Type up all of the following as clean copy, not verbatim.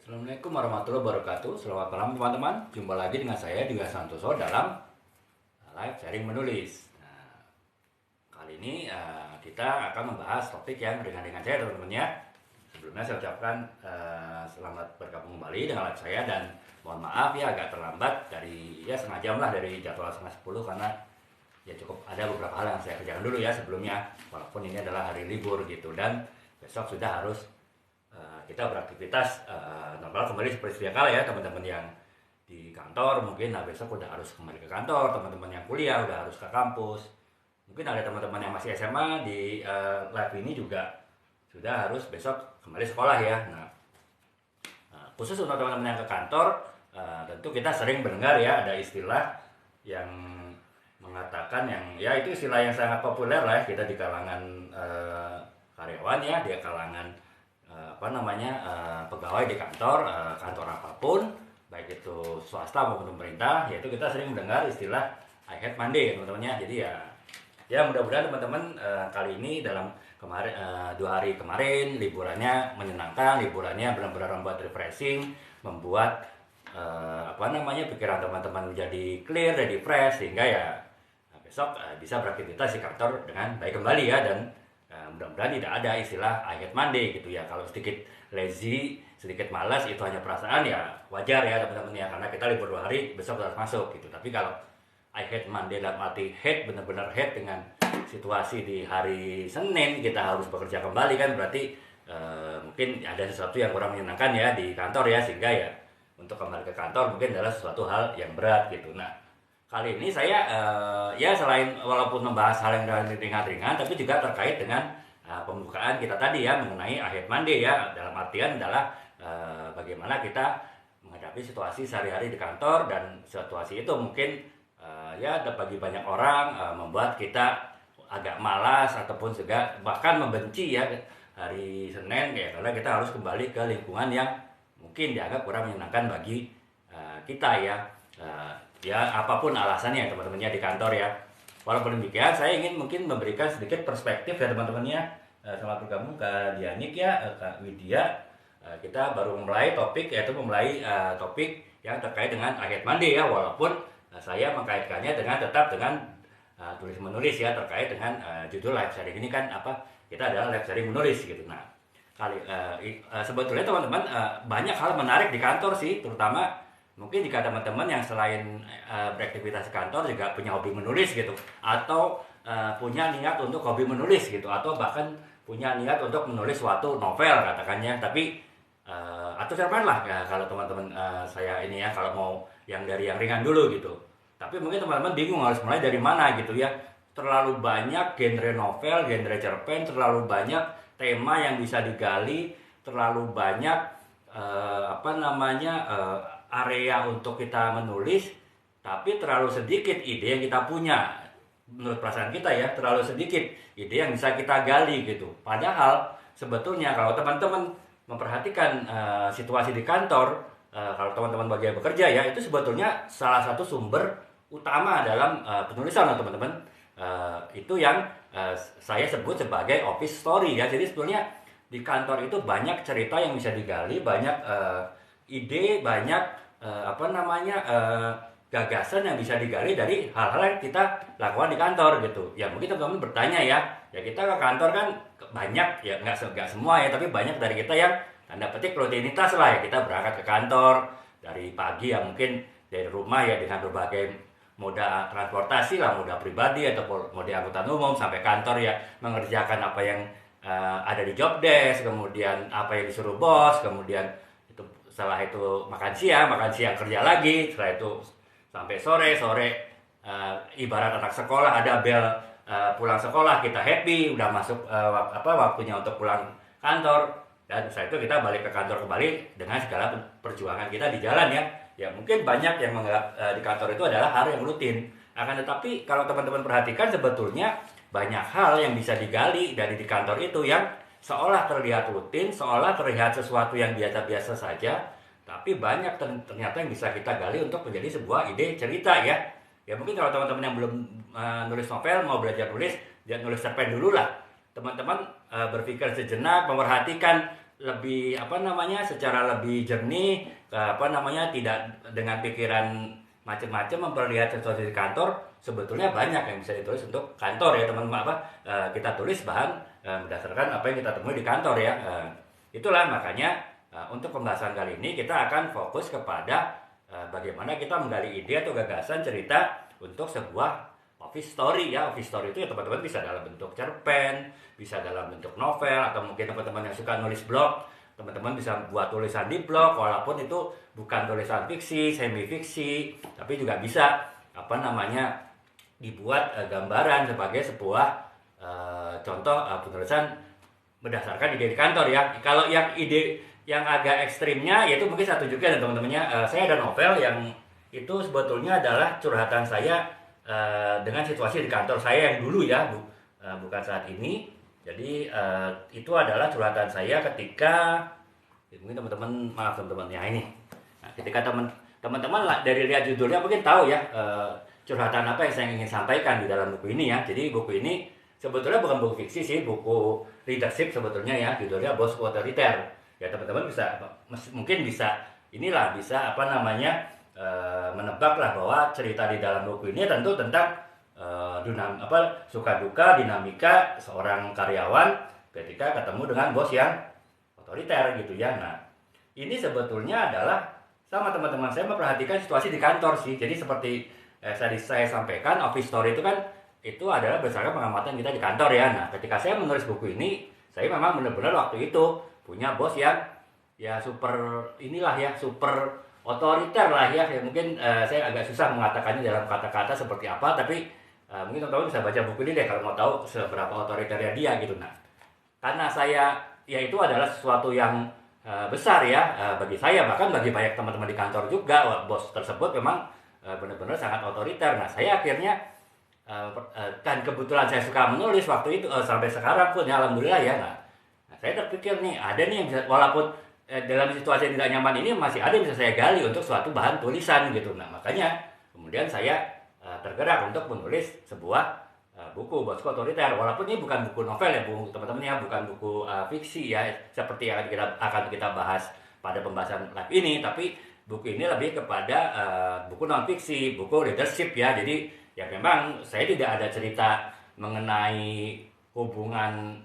Assalamualaikum warahmatullahi wabarakatuh. Selamat malam teman-teman. Jumpa lagi dengan saya Dwi Santoso dalam live sharing menulis. Nah, kali ini kita akan membahas topik yang ringan-ringan saya teman-teman ya. Sebelumnya saya ucapkan selamat bergabung kembali dengan live saya dan mohon maaf ya agak terlambat dari setengah jam lah dari jadwal setengah 10 karena ya cukup ada beberapa hal yang saya kerjakan dulu ya sebelumnya walaupun ini adalah hari libur gitu dan besok sudah harus kita beraktivitas normal kembali seperti sedia kala ya teman-teman yang di kantor mungkin besok udah harus kembali ke kantor, teman-teman yang kuliah udah harus ke kampus, mungkin ada teman-teman yang masih SMA di live ini juga sudah harus besok kembali sekolah ya. Nah, khusus untuk teman-teman yang ke kantor tentu kita sering mendengar ya ada istilah yang mengatakan yang ya itu istilah yang sangat populer lah ya kita di kalangan karyawan ya, di kalangan pegawai di kantor, kantor apapun, baik itu swasta maupun pemerintah, yaitu kita sering mendengar istilah I hate Monday teman-teman ya. Jadi ya mudah-mudahan teman-teman kali ini dalam kemarin 2 hari kemarin liburannya menyenangkan, liburannya benar-benar membuat refreshing, membuat pikiran teman-teman menjadi clear, jadi fresh sehingga ya besok bisa beraktivitas di kantor dengan baik kembali ya dan mudah-mudahan tidak ada istilah I hate Monday gitu ya. Kalau sedikit lazy, sedikit malas itu hanya perasaan ya wajar ya teman-teman ya karena kita libur 2 hari besok harus masuk gitu. Tapi kalau I hate Monday dalam arti hate benar-benar hate dengan situasi di hari Senin kita harus bekerja kembali kan berarti mungkin ada sesuatu yang kurang menyenangkan ya di kantor ya sehingga ya untuk kembali ke kantor mungkin adalah sesuatu hal yang berat gitu. Nah, kali ini saya ya selain walaupun membahas hal yang ringan-ringan tapi juga terkait dengan pembukaan kita tadi ya mengenai I hate Monday ya dalam artian adalah bagaimana kita menghadapi situasi sehari-hari di kantor dan situasi itu mungkin ya bagi banyak orang membuat kita agak malas ataupun juga bahkan membenci ya hari Senin ya karena kita harus kembali ke lingkungan yang mungkin dianggap kurang menyenangkan bagi kita ya. Ya apapun alasannya teman-teman ya di kantor ya. Walaupun demikian saya ingin mungkin memberikan sedikit perspektif ya teman-teman ya. Selamat bergabung Kak Dianik ya, Kak Widya. Kita baru memulai topik yaitu topik yang terkait dengan I hate Monday ya. Walaupun saya mengkaitkannya tetap dengan tulis menulis ya terkait dengan judul live sharing ini kan kita adalah live sharing menulis gitu. Nah sebetulnya teman-teman banyak hal menarik di kantor sih terutama mungkin jika teman-teman yang selain beraktivitas di kantor juga punya hobi menulis gitu atau punya niat untuk hobi menulis gitu atau bahkan punya niat untuk menulis suatu novel katakannya tapi atau cerpen lah ya, kalau teman-teman saya ini ya kalau mau yang dari yang ringan dulu gitu tapi mungkin teman-teman bingung harus mulai dari mana gitu ya terlalu banyak genre novel, genre cerpen, terlalu banyak tema yang bisa digali, terlalu banyak area untuk kita menulis tapi terlalu sedikit ide yang kita punya menurut perasaan kita ya terlalu sedikit ide yang bisa kita gali gitu padahal sebetulnya kalau teman-teman memperhatikan situasi di kantor kalau teman-teman bagian bekerja ya itu sebetulnya salah satu sumber utama dalam penulisan teman-teman itu yang saya sebut sebagai office story ya jadi sebetulnya di kantor itu banyak cerita yang bisa digali banyak ide banyak gagasan yang bisa digali dari hal-hal yang kita lakukan di kantor gitu ya mungkin teman-teman bertanya ya kita ke kantor kan banyak ya nggak semua ya tapi banyak dari kita yang tanda petik rutinitas lah ya kita berangkat ke kantor dari pagi ya mungkin dari rumah ya dengan berbagai moda transportasi lah moda pribadi atau moda angkutan umum sampai kantor ya mengerjakan apa yang ada di job desk kemudian apa yang disuruh bos kemudian setelah itu makan siang kerja lagi setelah itu sampai sore ibarat anak sekolah ada bel pulang sekolah kita happy udah masuk waktunya untuk pulang kantor dan setelah itu kita balik ke kantor kembali dengan segala perjuangan kita di jalan ya mungkin banyak yang menganggap di kantor itu adalah hal yang rutin akan tetapi kalau teman-teman perhatikan sebetulnya banyak hal yang bisa digali dari di kantor itu yang seolah terlihat rutin, seolah terlihat sesuatu yang biasa-biasa saja, tapi banyak ternyata yang bisa kita gali untuk menjadi sebuah ide cerita ya. Ya mungkin kalau teman-teman yang belum nulis novel, mau belajar nulis, jangan nulis cerpen dulu lah. Teman-teman berpikir sejenak, memperhatikan lebih apa namanya secara lebih jernih, apa namanya tidak dengan pikiran macam-macam memperlihat sesuatu di kantor. Sebetulnya banyak yang bisa ditulis untuk kantor ya teman-teman, apa kita tulis bahan berdasarkan apa yang kita temui di kantor ya. Itulah makanya untuk pembahasan kali ini kita akan fokus kepada bagaimana kita menggali ide atau gagasan cerita untuk sebuah office story ya. Office story itu ya teman-teman bisa dalam bentuk cerpen, bisa dalam bentuk novel, atau mungkin teman-teman yang suka nulis blog, teman-teman bisa buat tulisan di blog walaupun itu bukan tulisan fiksi, semi fiksi, tapi juga bisa apa namanya dibuat gambaran sebagai sebuah contoh penulisan berdasarkan ide di kantor ya. Kalau yang ide yang agak ekstrimnya yaitu mungkin saya tunjukkan teman-temannya, saya ada novel yang itu sebetulnya adalah curhatan saya dengan situasi di kantor saya yang dulu ya, bukan saat ini. Jadi itu adalah curhatan saya ketika mungkin teman-teman, maaf teman-teman ya ini. Nah, ketika teman-teman dari lihat judulnya mungkin tahu ya curhatan apa yang saya ingin sampaikan di dalam buku ini ya. Jadi buku ini sebetulnya bukan buku fiksi sih, buku leadership sebetulnya ya. Judulnya Bos Otoriter. Ya teman-teman bisa mungkin bisa inilah bisa apa namanya menebaklah bahwa cerita di dalam buku ini tentu tentang suka duka dinamika seorang karyawan ketika ketemu dengan bos yang otoriter gitu ya. Nah, ini sebetulnya adalah sama teman-teman saya memperhatikan situasi di kantor sih. Jadi seperti saya sampaikan, office story itu kan itu adalah berdasarkan pengamatan kita di kantor ya. Nah, ketika saya menulis buku ini, saya memang benar-benar waktu itu punya bos yang ya super inilah ya, super otoriter lah ya. Mungkin saya agak susah mengatakannya dalam kata-kata seperti apa, tapi mungkin teman-teman bisa baca buku ini deh kalau mau tahu seberapa otoriternya dia gitu. Nah, karena saya ya itu adalah sesuatu yang besar ya bagi saya, bahkan bagi banyak teman-teman di kantor juga, bos tersebut memang benar-benar sangat otoriter. Nah, saya akhirnya dan kebetulan saya suka menulis waktu itu sampai sekarang pun ya alhamdulillah ya. Nah, saya terpikir nih ada nih yang bisa, walaupun dalam situasi yang tidak nyaman ini masih ada yang bisa saya gali untuk suatu bahan tulisan gitu. Nah, makanya kemudian saya tergerak untuk menulis sebuah buku Bos Otoriter. Walaupun ini bukan buku novel ya teman-teman ya, bukan buku fiksi ya seperti yang akan kita bahas pada pembahasan live ini, tapi buku ini lebih kepada buku non fiksi, buku leadership ya. Jadi ya memang saya tidak ada cerita mengenai hubungan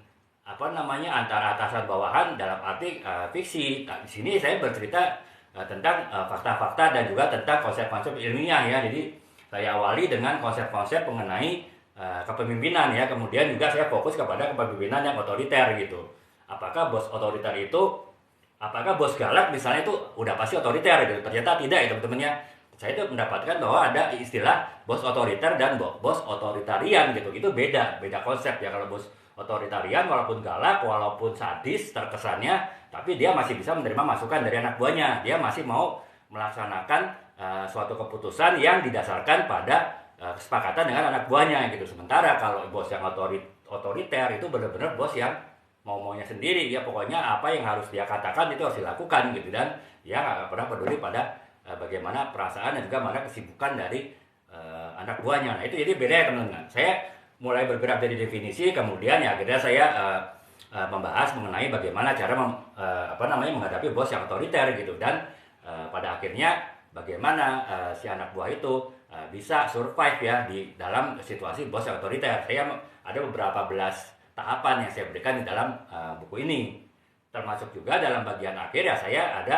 apa namanya antara atasan bawahan dalam arti fiksi. Nah, di sini saya bercerita tentang fakta-fakta dan juga tentang konsep-konsep ilmiah ya. Jadi saya awali dengan konsep-konsep mengenai kepemimpinan ya. Kemudian juga saya fokus kepada kepemimpinan yang otoriter gitu. Apakah bos otoriter itu, apakah bos galak misalnya itu udah pasti otoriter gitu? Ternyata tidak ya teman-teman ya. Saya itu mendapatkan bahwa ada istilah bos otoriter dan bos otoritarian gitu. Itu beda konsep ya. Kalau bos otoritarian walaupun galak, walaupun sadis terkesannya, tapi dia masih bisa menerima masukan dari anak buahnya. Dia masih mau melaksanakan suatu keputusan yang didasarkan pada kesepakatan dengan anak buahnya gitu. Sementara kalau bos yang otoriter itu benar-benar bos yang mau-maunya sendiri ya, pokoknya apa yang harus dia katakan itu harus dilakukan gitu, dan dia nggak pernah peduli pada bagaimana perasaan dan juga mana kesibukan dari anak buahnya. Nah, itu jadi beda ya teman-teman. Saya mulai bergerak dari definisi, kemudian ya akhirnya saya membahas mengenai bagaimana cara menghadapi bos yang otoriter gitu, dan pada akhirnya bagaimana si anak buah itu bisa survive ya di dalam situasi bos yang otoriter. Saya ada beberapa belas tahapan yang saya berikan di dalam buku ini, termasuk juga dalam bagian akhir ya saya ada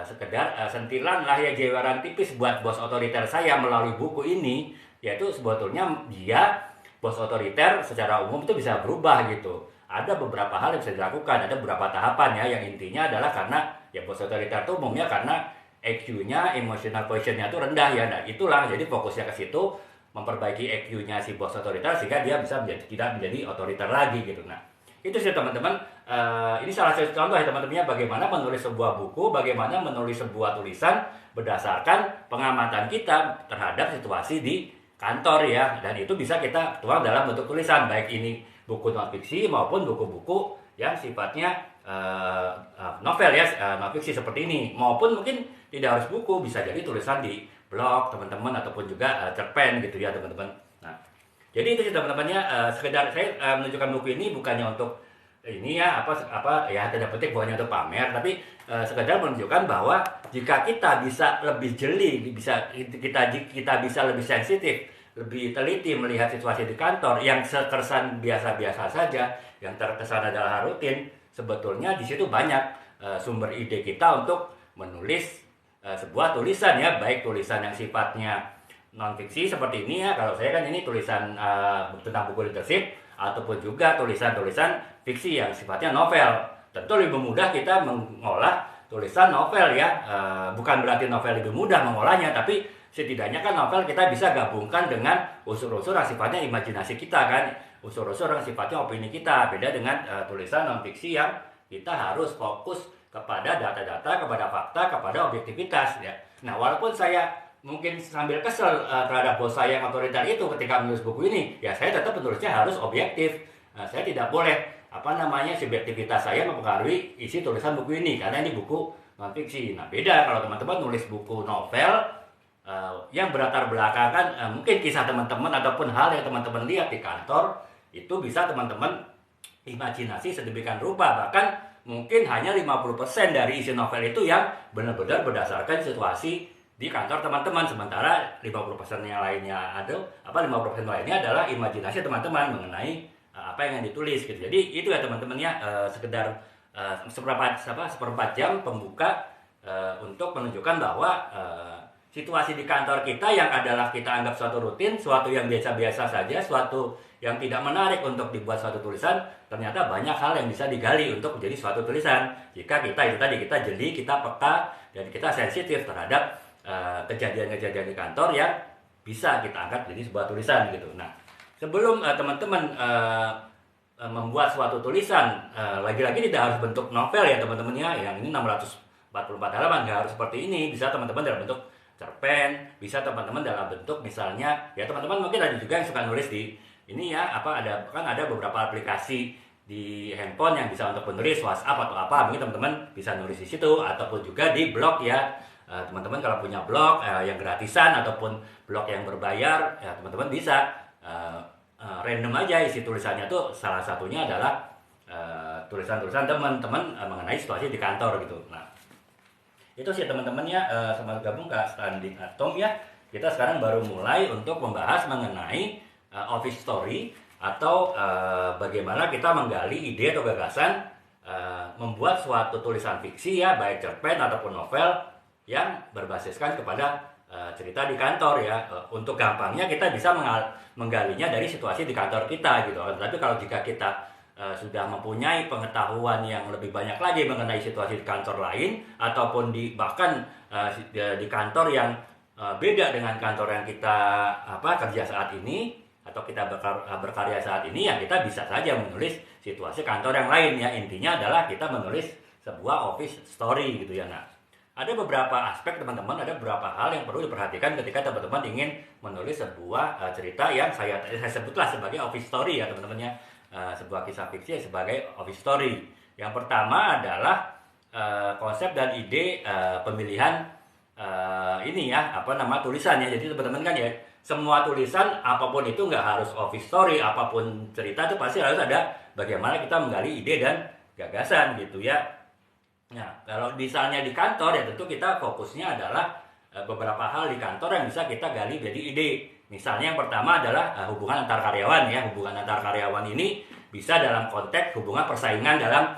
sekedar sentilan lah ya, jeweran tipis buat bos otoriter saya melalui buku ini, yaitu sebetulnya dia bos otoriter secara umum itu bisa berubah gitu. Ada beberapa hal yang bisa dilakukan, ada beberapa tahapan ya, yang intinya adalah karena ya bos otoriter itu umumnya karena EQ-nya, emotional quotient-nya itu rendah ya. Nah, itulah jadi fokusnya ke situ, memperbaiki EQ-nya si bos otoriter sehingga dia bisa tidak menjadi otoriter lagi gitu. Nah, itu sih teman-teman, ini salah satu contoh ya teman-temannya bagaimana menulis sebuah buku, bagaimana menulis sebuah tulisan berdasarkan pengamatan kita terhadap situasi di kantor ya, dan itu bisa kita tuang dalam bentuk tulisan, baik ini buku non fiksi maupun buku-buku yang sifatnya novel ya, non fiksi seperti ini, maupun mungkin tidak harus buku, bisa jadi tulisan di blog teman-teman ataupun juga cerpen gitu ya teman-teman. Nah, jadi itu sih teman-temannya, sekedar saya menunjukkan buku ini bukannya untuk ini ya apa ya tanda petik bukannya untuk pamer, tapi sekedar menunjukkan bahwa jika kita bisa lebih jeli, kita bisa lebih sensitif, lebih teliti melihat situasi di kantor yang terkesan biasa-biasa saja, yang terkesan adalah rutin, sebetulnya di situ banyak sumber ide kita untuk menulis sebuah tulisan ya, baik tulisan yang sifatnya non fiksi seperti ini ya. Kalau saya kan ini tulisan tentang buku leadership, ataupun juga tulisan-tulisan fiksi yang sifatnya novel. Tentu lebih mudah kita mengolah tulisan novel ya, bukan berarti novel lebih mudah mengolahnya, tapi setidaknya kan novel kita bisa gabungkan dengan unsur-unsur yang sifatnya imajinasi kita kan, unsur-unsur yang sifatnya opini kita. Beda dengan tulisan non fiksi yang kita harus fokus kepada data-data, kepada fakta, kepada objektivitas ya. Nah, walaupun saya mungkin sambil kesel terhadap bos saya yang otoriter itu ketika menulis buku ini, ya saya tetap menulisnya harus objektif. Saya tidak boleh subjektivitas saya mempengaruhi isi tulisan buku ini karena ini buku non fiksi. Nah, beda kalau teman-teman nulis buku novel yang berlatar belakangkan mungkin kisah teman-teman ataupun hal yang teman-teman lihat di kantor, itu bisa teman-teman imajinasi sedemikian rupa, bahkan mungkin hanya 50% dari isi novel itu yang benar-benar berdasarkan situasi di kantor teman-teman, sementara 50% yang lainnya 50% lainnya adalah imajinasi teman-teman mengenai apa yang ditulis gitu. Jadi itu ya teman-teman ya, sekedar seperempat jam pembuka untuk menunjukkan bahwa situasi di kantor kita yang adalah kita anggap suatu rutin, suatu yang biasa-biasa saja, suatu yang tidak menarik untuk dibuat suatu tulisan, ternyata banyak hal yang bisa digali untuk menjadi suatu tulisan. Jika kita jeli, kita peka, dan kita sensitif terhadap kejadian-kejadian di kantor yang bisa kita angkat jadi sebuah tulisan gitu. Nah, sebelum teman-teman membuat suatu tulisan, lagi-lagi tidak harus bentuk novel ya teman-teman ya, yang ini 644 halaman, nggak harus seperti ini, bisa teman-teman dalam bentuk cerpen, bisa teman-teman dalam bentuk misalnya ya, teman-teman mungkin ada juga yang suka nulis di ini ya, ada beberapa aplikasi di handphone yang bisa untuk menulis, WhatsApp atau apa, mungkin teman-teman bisa nulis di situ, ataupun juga di blog ya. Teman-teman kalau punya blog yang gratisan ataupun blog yang berbayar ya, teman-teman bisa random aja isi tulisannya tuh, salah satunya adalah tulisan-tulisan teman-teman mengenai situasi di kantor gitu. Nah, itu sih teman-teman ya, selamat gabung ke Standing Atom ya. Kita sekarang baru mulai untuk membahas mengenai office story, atau bagaimana kita menggali ide atau gagasan membuat suatu tulisan fiksi ya, baik cerpen ataupun novel yang berbasiskan kepada cerita di kantor ya. Untuk gampangnya kita bisa menggalinya dari situasi di kantor kita gitu. Tapi kalau jika kita sudah mempunyai pengetahuan yang lebih banyak lagi mengenai situasi di kantor lain, ataupun bahkan di kantor yang beda dengan kantor yang kita kerja saat ini, atau kita berkarya saat ini ya, kita bisa saja menulis situasi kantor yang lain ya. Intinya adalah kita menulis sebuah office story gitu ya. Nah, ada beberapa aspek teman-teman, ada beberapa hal yang perlu diperhatikan ketika teman-teman ingin menulis sebuah cerita yang saya sebutlah sebagai office story ya teman-teman ya. Sebuah kisah fiksi sebagai office story. Yang pertama adalah konsep dan ide pemilihan ini ya, tulisannya. Jadi teman-teman kan ya, semua tulisan apapun itu nggak harus office story, apapun cerita itu pasti harus ada bagaimana kita menggali ide dan gagasan gitu ya. Nah, kalau misalnya di kantor ya tentu kita fokusnya adalah beberapa hal di kantor yang bisa kita gali jadi ide. Misalnya yang pertama adalah hubungan antar karyawan ya. Hubungan antar karyawan ini bisa dalam konteks hubungan persaingan dalam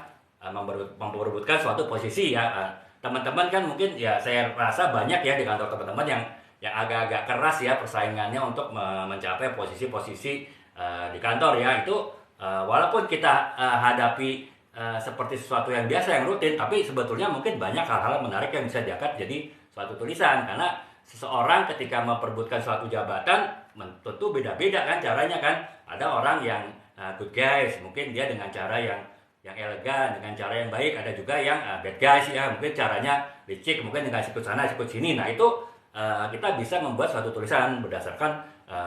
memperebutkan suatu posisi ya. Teman-teman kan mungkin ya, saya rasa banyak ya di kantor teman-teman yang agak-agak keras ya persaingannya untuk mencapai posisi-posisi di kantor ya. Itu walaupun kita hadapi seperti sesuatu yang biasa, yang rutin, tapi sebetulnya mungkin banyak hal-hal menarik yang bisa diangkat jadi suatu tulisan. Karena seseorang ketika memperebutkan suatu jabatan tentu beda-beda kan caranya kan. Ada orang yang good guys, mungkin dia dengan cara yang elegan, dengan cara yang baik. Ada juga yang bad guys ya, mungkin caranya licik, mungkin dengan sikut sana sikut sini. Nah, itu kita bisa membuat suatu tulisan berdasarkan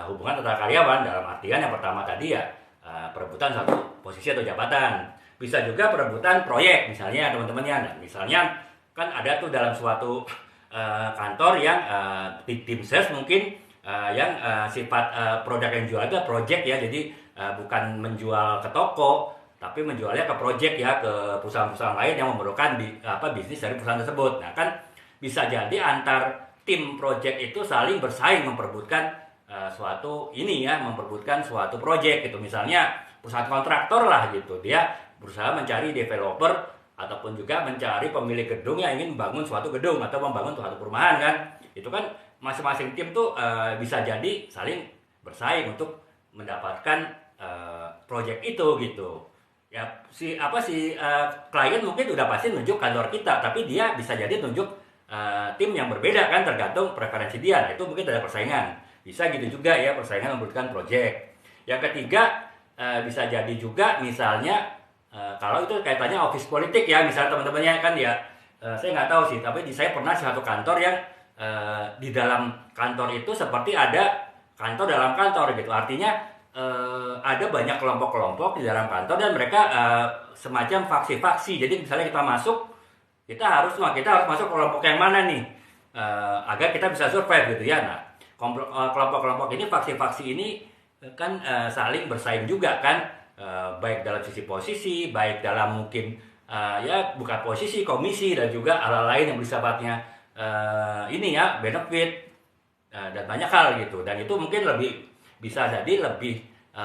hubungan antar karyawan, dalam artian yang pertama tadi ya, perebutan suatu posisi atau jabatan. Bisa juga perebutan proyek misalnya teman-teman ya. Nah, misalnya kan ada tuh dalam suatu kantor yang tim sales mungkin yang sifat produk yang jual itu project ya. Jadi bukan menjual ke toko, tapi menjualnya ke project ya, ke perusahaan-perusahaan lain yang memerlukan bisnis dari perusahaan tersebut. Nah kan bisa jadi antar tim project itu saling bersaing memperebutkan memperebutkan suatu project gitu. Misalnya perusahaan kontraktor lah gitu, dia berusaha mencari developer ataupun juga mencari pemilik gedung yang ingin membangun suatu gedung atau membangun suatu perumahan kan. Itu kan masing-masing tim tuh bisa jadi saling bersaing untuk mendapatkan project itu gitu. Ya klien mungkin udah pasti nunjuk kantor kita, tapi dia bisa jadi nunjuk tim yang berbeda kan, tergantung preferensi dia. Nah, itu mungkin ada persaingan. Bisa gitu juga ya, persaingan membutuhkan project. Yang ketiga bisa jadi juga misalnya kalau itu kaitannya office politik ya, misalnya teman-temannya kan ya, saya nggak tahu sih, tapi saya pernah satu kantor yang di dalam kantor itu seperti ada kantor dalam kantor gitu. Artinya ada banyak kelompok-kelompok di dalam kantor dan mereka semacam faksi-faksi. Jadi misalnya kita harus masuk kelompok yang mana nih agar kita bisa survive gitu ya. Nah, kelompok-kelompok ini, faksi-faksi ini kan saling bersaing juga kan, baik dalam sisi posisi, baik dalam mungkin bukan posisi, komisi, dan juga hal lain yang bersifatnya benefit dan banyak hal gitu. Dan itu mungkin bisa jadi lebih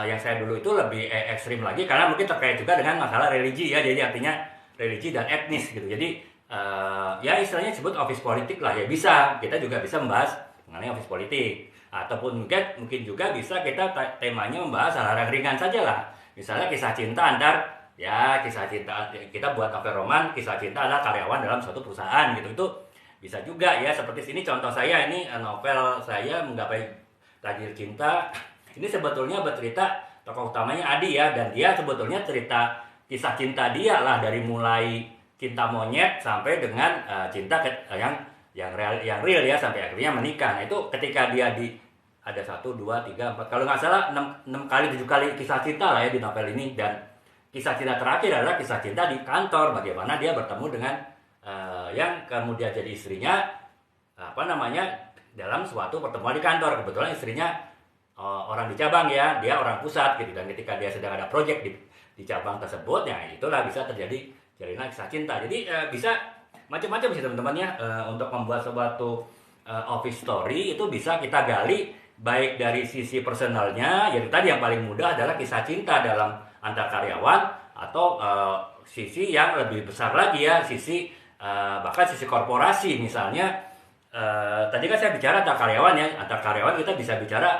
yang saya dulu itu lebih ekstrim lagi karena mungkin terkait juga dengan masalah religi ya. Jadi artinya religi dan etnis gitu. Jadi istilahnya disebut office politik lah ya. Kita juga bisa membahas mengenai office politik, ataupun mungkin juga bisa kita temanya membahas hal-hal ringan saja lah. Misalnya kisah cinta kita buat novel roman kisah cinta antar karyawan dalam suatu perusahaan gitu. Itu bisa juga ya. Seperti sini contoh saya, ini novel saya Menggapai Tajir Cinta. Ini sebetulnya bercerita, tokoh utamanya Adi ya, dan dia sebetulnya cerita kisah cinta dia lah, dari mulai cinta monyet sampai dengan cinta yang real ya, sampai akhirnya menikah. Nah itu ketika dia ada 1, 2, 3, 4, kalau nggak salah 6 kali 7 kali kisah cinta lah ya di novel ini. Dan kisah cinta terakhir adalah kisah cinta di kantor, bagaimana dia bertemu dengan yang kemudian jadi istrinya dalam suatu pertemuan di kantor. Kebetulan istrinya orang di cabang ya, dia orang pusat gitu. Dan ketika dia sedang ada proyek di cabang tersebut, ya itulah bisa terjadi jalinan kisah cinta. Jadi bisa macam-macam sih teman-teman ya. Untuk membuat suatu office story itu bisa kita gali baik dari sisi personalnya, yaitu tadi yang paling mudah adalah kisah cinta dalam antar karyawan, atau sisi yang lebih besar lagi ya, bahkan sisi korporasi. Misalnya tadi kan saya bicara antar karyawan kita bisa bicara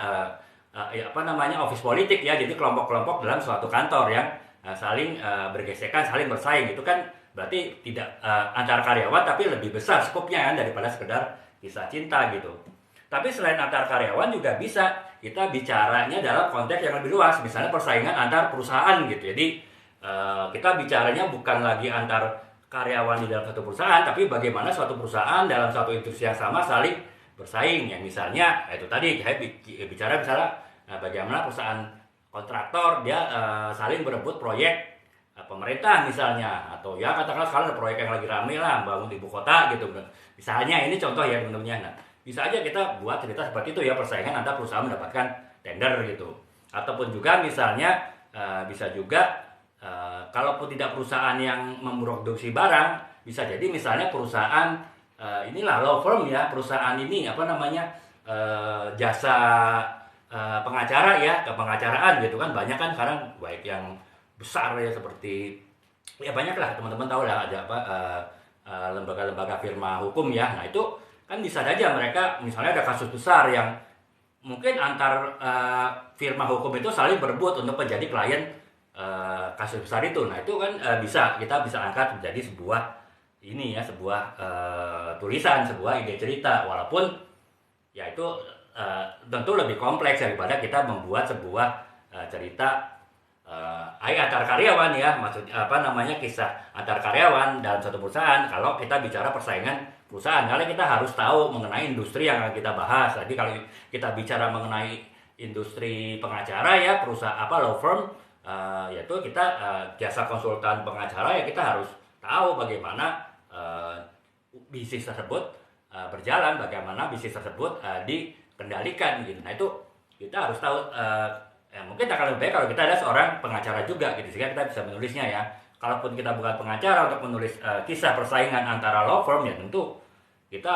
office politik ya. Jadi kelompok-kelompok dalam suatu kantor yang saling bergesekan, saling bersaing. Itu kan berarti tidak antar karyawan, tapi lebih besar skopnya kan daripada sekedar kisah cinta gitu. Tapi selain antar karyawan juga bisa kita bicaranya dalam konteks yang lebih luas, misalnya persaingan antar perusahaan gitu. Jadi kita bicaranya bukan lagi antar karyawan di dalam satu perusahaan, tapi bagaimana suatu perusahaan dalam satu industri yang sama saling bersaing. Ya misalnya itu tadi saya bicara misalnya bagaimana perusahaan kontraktor dia saling berebut proyek pemerintah misalnya, atau ya katakanlah sekarang ada proyek yang lagi rame lah, bangun ibu kota gitu. Misalnya ini contoh ya teman-teman. Nah, bisa aja kita buat cerita seperti itu ya, persaingan antar perusahaan mendapatkan tender gitu. Ataupun juga misalnya bisa juga kalaupun tidak perusahaan yang memproduksi barang, bisa jadi misalnya perusahaan law firm ya, perusahaan ini jasa pengacara ya, kepengacaraan gitu kan. Banyak kan sekarang, baik yang besar ya seperti ya banyak lah, teman-teman tahu lah ada lembaga-lembaga firma hukum ya. Nah itu kan bisa saja mereka misalnya ada kasus besar yang mungkin antar firma hukum itu saling berebut untuk menjadi klien kasus besar itu. Nah itu kan kita bisa angkat menjadi sebuah tulisan, sebuah ide cerita, walaupun ya itu tentu lebih kompleks daripada kita membuat sebuah cerita antar karyawan ya, kisah antar karyawan dalam satu perusahaan. Kalau kita bicara persaingan perusahaan, karena kita harus tahu mengenai industri yang akan kita bahas. Jadi kalau kita bicara mengenai industri pengacara ya, perusahaan law firm, yaitu kita jasa konsultan pengacara ya, kita harus tahu bagaimana bisnis tersebut berjalan, bagaimana bisnis tersebut dikendalikan gitu. Nah itu kita harus tahu mungkin akan lebih baik kalau kita ada seorang pengacara juga gitu, sehingga kita bisa menulisnya ya. Kalaupun kita bukan pengacara untuk menulis kisah persaingan antara law firm, ya tentu kita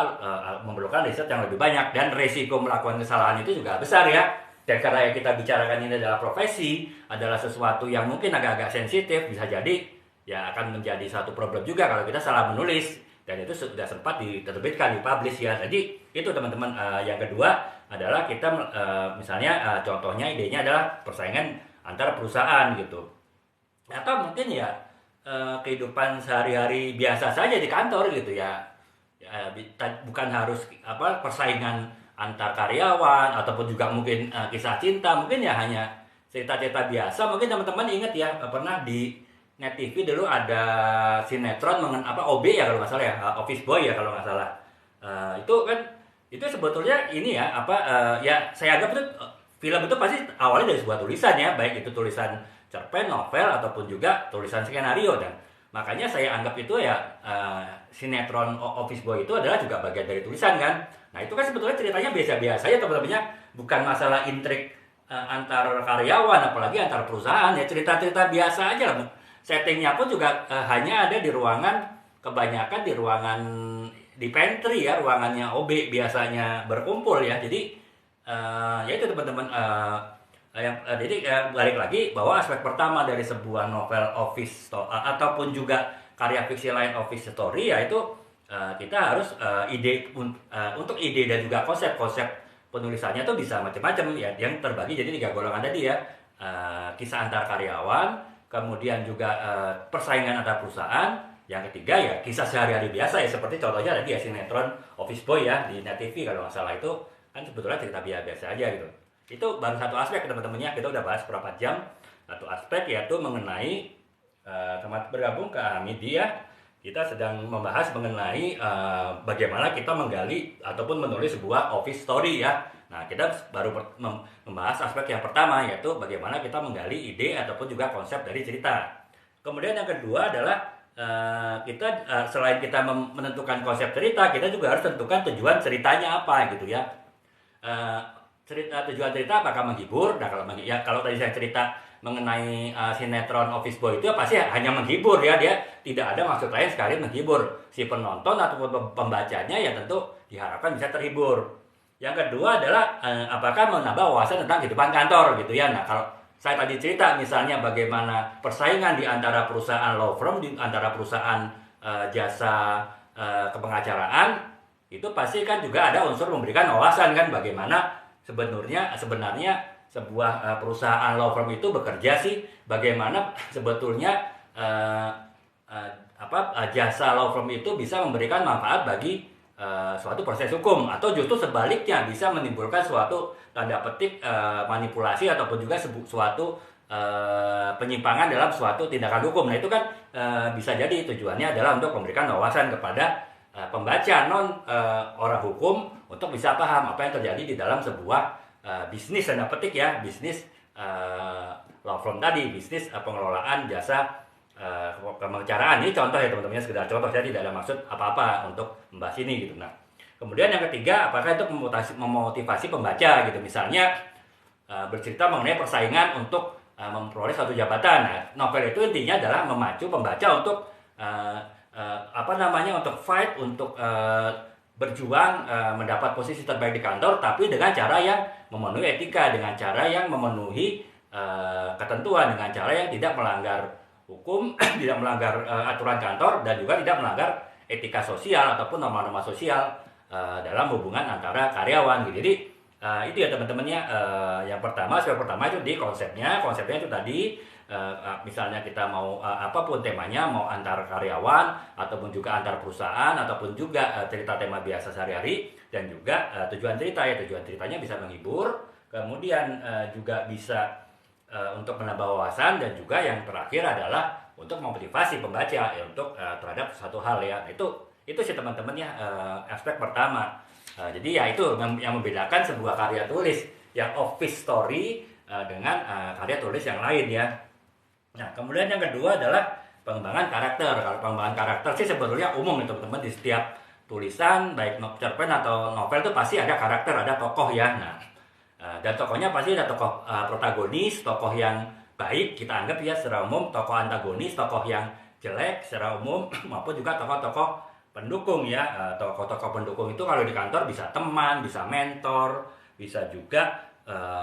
memerlukan riset yang lebih banyak, dan resiko melakukan kesalahan itu juga besar ya. Dan karena yang kita bicarakan ini adalah profesi, adalah sesuatu yang mungkin agak-agak sensitif, bisa jadi ya akan menjadi satu problem juga kalau kita salah menulis, dan itu sudah sempat diterbitkan, dipublish ya. Jadi itu teman-teman. Yang kedua adalah kita misalnya contohnya idenya adalah persaingan antara perusahaan gitu, atau mungkin ya kehidupan sehari-hari biasa saja di kantor gitu ya. Bukan harus persaingan antar karyawan, ataupun juga mungkin kisah cinta, mungkin ya hanya cerita-cerita biasa. Mungkin teman-teman ingat ya, pernah di Net TV dulu ada sinetron OB ya kalau nggak salah ya, Office Boy ya kalau nggak salah. Itu kan itu sebetulnya ini ya ya saya anggap itu film itu pasti awalnya dari sebuah tulisan ya, baik itu tulisan cerpen, novel, ataupun juga tulisan skenario. Dan makanya saya anggap itu ya sinetron Office Boy itu adalah juga bagian dari tulisan kan. Nah itu kan sebetulnya ceritanya biasa-biasa ya teman-temannya, bukan masalah intrik antar karyawan, apalagi antar perusahaan ya, cerita-cerita biasa aja lah. Settingnya pun juga hanya ada di ruangan, kebanyakan di ruangan di pantry ya, ruangannya OB biasanya berkumpul ya. Jadi ya itu teman-teman. Jadi balik lagi bahwa aspek pertama dari sebuah novel office ataupun juga karya fiksi lain office story, yaitu kita harus untuk ide dan juga konsep penulisannya tuh bisa macam-macam ya, yang terbagi jadi 3 golongan tadi ya. Kisah antar karyawan, kemudian juga persaingan antar perusahaan, yang ketiga ya kisah sehari-hari biasa ya, seperti contohnya tadi ya sinetron Office Boy ya di Net TV kalau nggak salah, itu kan sebetulnya cerita biasa aja gitu. Itu baru satu aspek teman-temannya, kita udah bahas berapa jam. Satu aspek yaitu mengenai tempat bergabung ke media, kita sedang membahas mengenai bagaimana kita menggali ataupun menulis sebuah office story ya. Nah kita baru membahas aspek yang pertama, yaitu bagaimana kita menggali ide ataupun juga konsep dari cerita. Kemudian yang kedua adalah kita selain kita menentukan konsep cerita, kita juga harus tentukan tujuan ceritanya apa gitu ya. Tujuan cerita apakah menghibur? Nah kalau tadi saya cerita mengenai sinetron Office Boy itu pasti hanya menghibur ya, dia tidak ada maksud lain sekali menghibur si penonton ataupun pembacanya, ya tentu diharapkan bisa terhibur. Yang kedua adalah apakah menambah wawasan tentang kehidupan kantor gitu ya. Nah kalau saya tadi cerita misalnya bagaimana persaingan di antara perusahaan law firm, di antara perusahaan jasa kepengacaraan, itu pasti kan juga ada unsur memberikan wawasan kan, bagaimana sebenarnya sebuah perusahaan law firm itu bekerja sih, bagaimana sebetulnya jasa law firm itu bisa memberikan manfaat bagi suatu proses hukum, atau justru sebaliknya bisa menimbulkan suatu tanda petik manipulasi ataupun juga suatu penyimpangan dalam suatu tindakan hukum. Nah itu kan bisa jadi tujuannya adalah untuk memberikan wawasan kepada pembaca orang hukum untuk bisa paham apa yang terjadi di dalam sebuah bisnis tanda petik ya, bisnis law firm tadi, bisnis pengelolaan jasa kepengacaraan. Ini contoh ya teman-teman, sekedar contoh, saya tidak ada maksud apa-apa untuk membahas ini gitu. Nah kemudian yang ketiga, apakah itu memotivasi pembaca gitu, misalnya bercerita mengenai persaingan untuk memperoleh suatu jabatan. Nah novel itu intinya adalah memacu pembaca untuk untuk fight, untuk berjuang mendapat posisi terbaik di kantor, tapi dengan cara yang memenuhi etika, dengan cara yang memenuhi ketentuan, dengan cara yang tidak melanggar hukum, tidak melanggar aturan kantor, dan juga tidak melanggar etika sosial ataupun norma-norma sosial dalam hubungan antara karyawan gitu. Jadi itu ya teman-temannya. Yang pertama, aspek pertama itu di konsepnya itu tadi. Misalnya kita mau apapun temanya, mau antar karyawan ataupun juga antar perusahaan ataupun juga cerita tema biasa sehari-hari, dan juga tujuan cerita ya, tujuan ceritanya bisa menghibur, kemudian juga bisa untuk menambah wawasan, dan juga yang terakhir adalah untuk memotivasi pembaca ya untuk terhadap satu hal ya. Itu sih teman-teman ya aspek pertama. Jadi ya itu yang membedakan sebuah karya tulis yang office story dengan karya tulis yang lain ya. Nah kemudian yang kedua adalah pengembangan karakter. Kalau pengembangan karakter sih sebetulnya umum ya teman-teman, di setiap tulisan baik cerpen atau novel itu pasti ada karakter, ada tokoh ya. Nah Dan tokohnya pasti ada tokoh protagonis, tokoh yang baik kita anggap ya secara umum, tokoh antagonis, tokoh yang jelek secara umum maupun juga tokoh-tokoh pendukung ya. Tokoh-tokoh pendukung itu kalau di kantor bisa teman, bisa mentor, bisa juga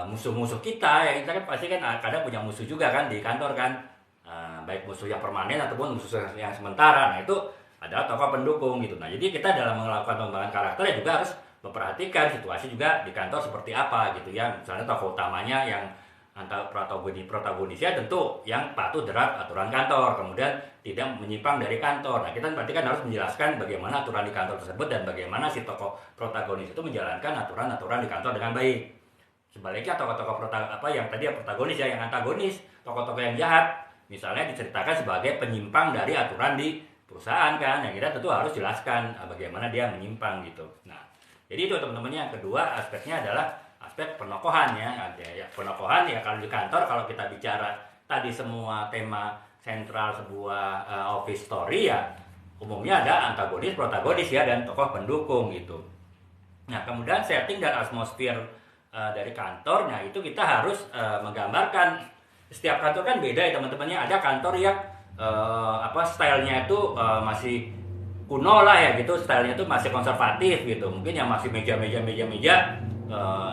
musuh-musuh kita ya. Kita kan pasti kan kadang punya musuh juga kan di kantor kan. Baik musuh yang permanen ataupun musuh yang sementara. Nah itu adalah tokoh pendukung gitu. Nah jadi kita dalam melakukan pengembangan karakter ya juga harus memperhatikan situasi juga di kantor seperti apa gitu ya. Misalnya tokoh utamanya yang antara protagonisnya tentu yang patuh terhadap aturan kantor, kemudian tidak menyimpang dari kantor. Nah kita berarti kan harus menjelaskan bagaimana aturan di kantor tersebut dan bagaimana si tokoh protagonis itu menjalankan aturan-aturan di kantor dengan baik. Sebaliknya tokoh-tokoh yang tadi yang protagonis ya, yang antagonis, tokoh-tokoh yang jahat, misalnya diceritakan sebagai penyimpang dari aturan di perusahaan kan, yang kita tentu harus jelaskan bagaimana dia menyimpang gitu. Nah jadi itu teman-teman. Yang kedua aspeknya adalah aspek penokohan ya. Penokohan ya kalau di kantor, kalau kita bicara tadi semua tema sentral sebuah office story ya umumnya ada antagonis, protagonis ya, dan tokoh pendukung gitu. Nah kemudian setting dan atmosfer dari kantornya itu kita harus menggambarkan. Setiap kantor kan beda ya teman-temannya. Ada kantor yang stylenya itu masih kuno lah ya gitu, stylenya itu masih konservatif gitu, mungkin yang masih meja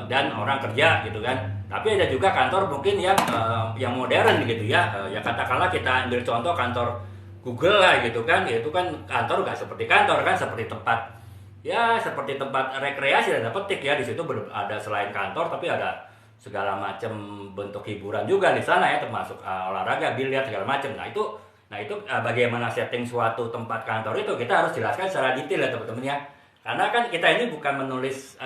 dan orang kerja gitu kan. Tapi ada juga kantor mungkin yang modern gitu ya. Ya katakanlah kita ambil contoh kantor Google lah gitu kan. Itu kan kantor nggak seperti kantor kan, seperti tempat rekreasi dan petik ya. Di situ ada selain kantor tapi ada segala macam bentuk hiburan juga di sana ya, termasuk olahraga, biliar segala macam. Nah itu bagaimana setting suatu tempat kantor itu kita harus jelaskan secara detail ya teman-teman ya. Karena kan kita ini bukan menulis,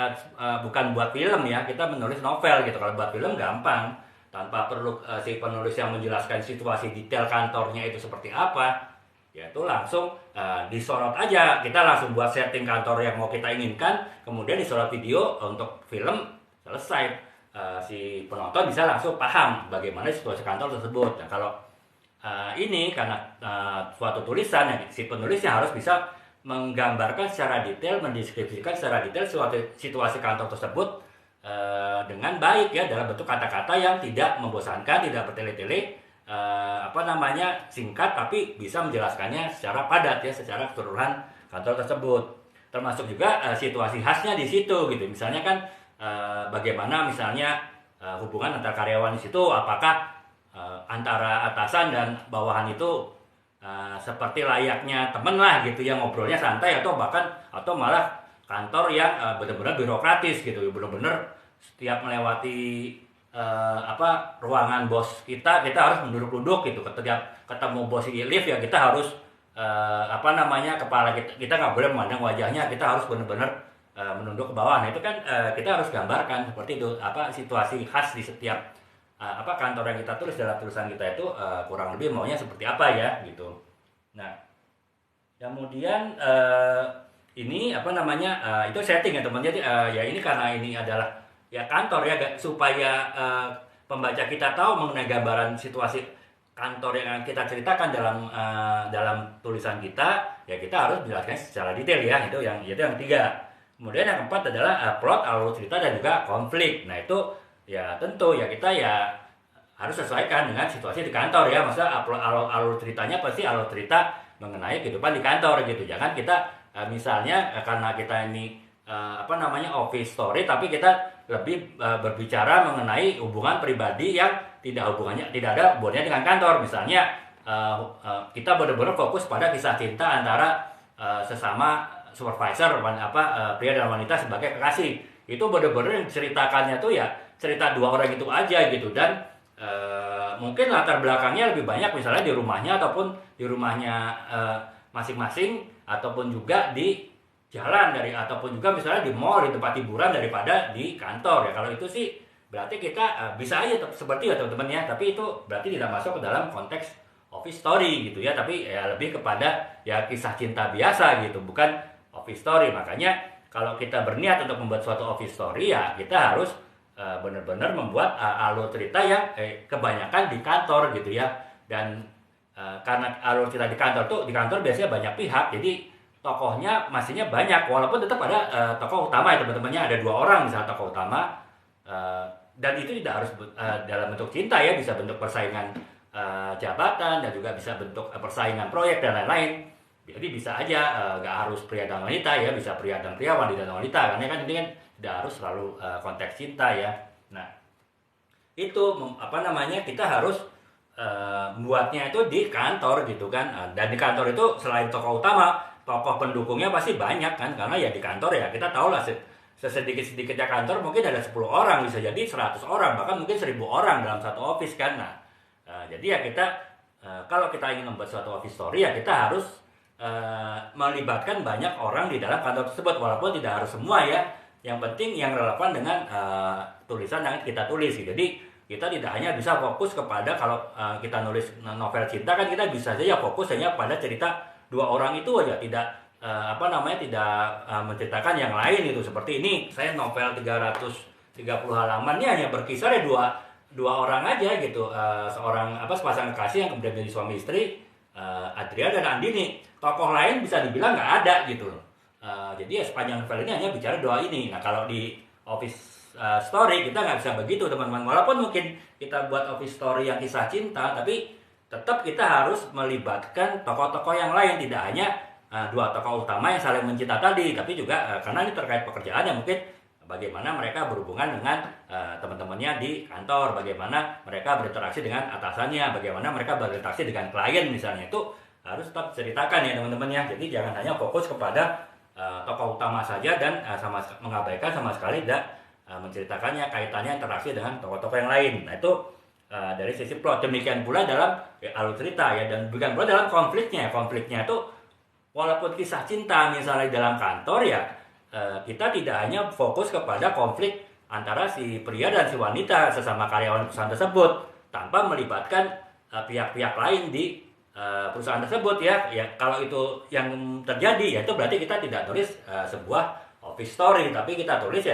bukan buat film ya, kita menulis novel gitu. Kalau buat film gampang, tanpa perlu si penulis yang menjelaskan situasi detail kantornya itu seperti apa, ya itu langsung disorot aja. Kita langsung buat setting kantor yang mau kita inginkan, kemudian disorot video untuk film, selesai. Si penonton bisa langsung paham bagaimana situasi kantor tersebut. Nah kalau ini karena suatu tulisan ya, si penulisnya harus bisa menggambarkan secara detail, mendeskripsikan secara detail suatu situasi kantor tersebut dengan baik ya, dalam bentuk kata-kata yang tidak membosankan, tidak bertele-tele, singkat tapi bisa menjelaskannya secara padat ya, secara keseluruhan kantor tersebut. Termasuk juga situasi khasnya di situ gitu. Misalnya kan bagaimana misalnya hubungan antar karyawan di situ, apakah antara atasan dan bawahan itu seperti layaknya temen lah gitu ya, ngobrolnya santai, atau malah kantor yang benar-benar birokratis gitu, benar-benar setiap melewati ruangan bos kita harus duduk gitu. Setiap ketemu bos di lift ya kita harus kepala kita nggak boleh memandang wajahnya, kita harus benar-benar menunduk ke bawah. Nah itu kan kita harus gambarkan seperti itu, situasi khas di setiap kantor yang kita tulis dalam tulisan kita itu kurang lebih maunya seperti apa ya gitu. Nah kemudian ini itu setting ya teman. Jadi ya ini karena ini adalah ya kantor ya, supaya pembaca kita tahu mengenai gambaran situasi kantor yang kita ceritakan dalam tulisan kita, ya kita harus menjelaskan secara detail ya. Itu yang ketiga. Kemudian yang keempat adalah plot, alur cerita, dan juga konflik. Nah itu ya tentu ya kita ya harus sesuaikan dengan situasi di kantor ya. Maksudnya alur ceritanya pasti alur cerita mengenai kehidupan di kantor gitu. Jangan kita misalnya karena kita ini office story, tapi kita lebih berbicara mengenai hubungan pribadi yang tidak ada hubungannya dengan kantor. Misalnya kita benar-benar fokus pada kisah cinta antara sesama supervisor, pria dan wanita sebagai kekasih. Itu benar-benar yang ceritakannya tuh ya cerita dua orang itu aja gitu. Dan mungkin latar belakangnya lebih banyak misalnya di rumahnya, ataupun di rumahnya masing-masing, ataupun juga di jalan ataupun juga misalnya di mall, di tempat hiburan, daripada di kantor ya. Kalau itu sih berarti kita bisa aja seperti ya teman-teman ya, tapi itu berarti tidak masuk ke dalam konteks office story gitu ya, tapi ya lebih kepada ya kisah cinta biasa gitu, bukan office story. Makanya kalau kita berniat untuk membuat suatu office story ya kita harus benar-benar membuat alur cerita yang kebanyakan di kantor gitu ya. Dan karena alur cerita di kantor biasanya banyak pihak, jadi tokohnya mestinya banyak, walaupun tetap ada tokoh utama ya teman-temannya, ada 2 orang misalnya tokoh utama, dan itu tidak harus dalam bentuk cinta ya, bisa bentuk persaingan jabatan dan juga bisa bentuk persaingan proyek dan lain-lain. Jadi bisa aja nggak harus pria dan wanita ya, bisa pria dan pria, wanita dan wanita, karena kan ini kan tidak harus selalu konteks cinta ya. Nah itu kita harus buatnya itu di kantor gitu kan. Dan di kantor itu selain tokoh utama, tokoh pendukungnya pasti banyak kan, karena ya di kantor ya kita tahu lah sesedikit-sedikitnya kantor mungkin ada 10 orang, bisa jadi 100 orang, bahkan mungkin 1000 orang dalam satu office kan. Nah jadi ya kita kalau kita ingin membuat suatu office story ya kita harus melibatkan banyak orang di dalam kantor tersebut, walaupun tidak harus semua ya. Yang penting yang relevan dengan tulisan yang kita tulis. Jadi kita tidak hanya bisa fokus kepada, kalau kita nulis novel cinta kan kita bisa saja fokus hanya pada cerita dua orang itu aja, tidak tidak menceritakan yang lain itu. Seperti ini saya novel 330 halaman ini hanya berkisar ya dua orang aja gitu, sepasang kekasih yang kemudian jadi suami istri, Adria dan Andini. Tokoh lain bisa dibilang nggak ada gitu. Jadi ya sepanjang novel ini hanya bicara dua ini. Nah kalau di office story kita nggak bisa begitu teman-teman. Walaupun mungkin kita buat office story yang kisah cinta, tapi tetap kita harus melibatkan tokoh-tokoh yang lain, tidak hanya dua tokoh utama yang saling mencinta tadi, tapi juga karena ini terkait pekerjaan ya, mungkin bagaimana mereka berhubungan dengan teman-temannya di kantor, bagaimana mereka berinteraksi dengan atasannya, bagaimana mereka berinteraksi dengan klien misalnya, itu harus tetap ceritakan ya teman-teman ya. Jadi jangan hanya fokus kepada tokoh utama saja dan mengabaikan sama sekali tidak menceritakannya kaitannya interaksi dengan tokoh-tokoh yang lain. Nah itu dari sisi plot. Demikian pula dalam alur cerita ya, dan bukan pula dalam konfliknya. Konfliknya itu walaupun kisah cinta misalnya dalam kantor ya, kita tidak hanya fokus kepada konflik antara si pria dan si wanita sesama karyawan perusahaan tersebut tanpa melibatkan pihak-pihak lain di perusahaan tersebut ya. Kalau itu yang terjadi ya itu berarti kita tidak tulis sebuah office story, tapi kita tulis ya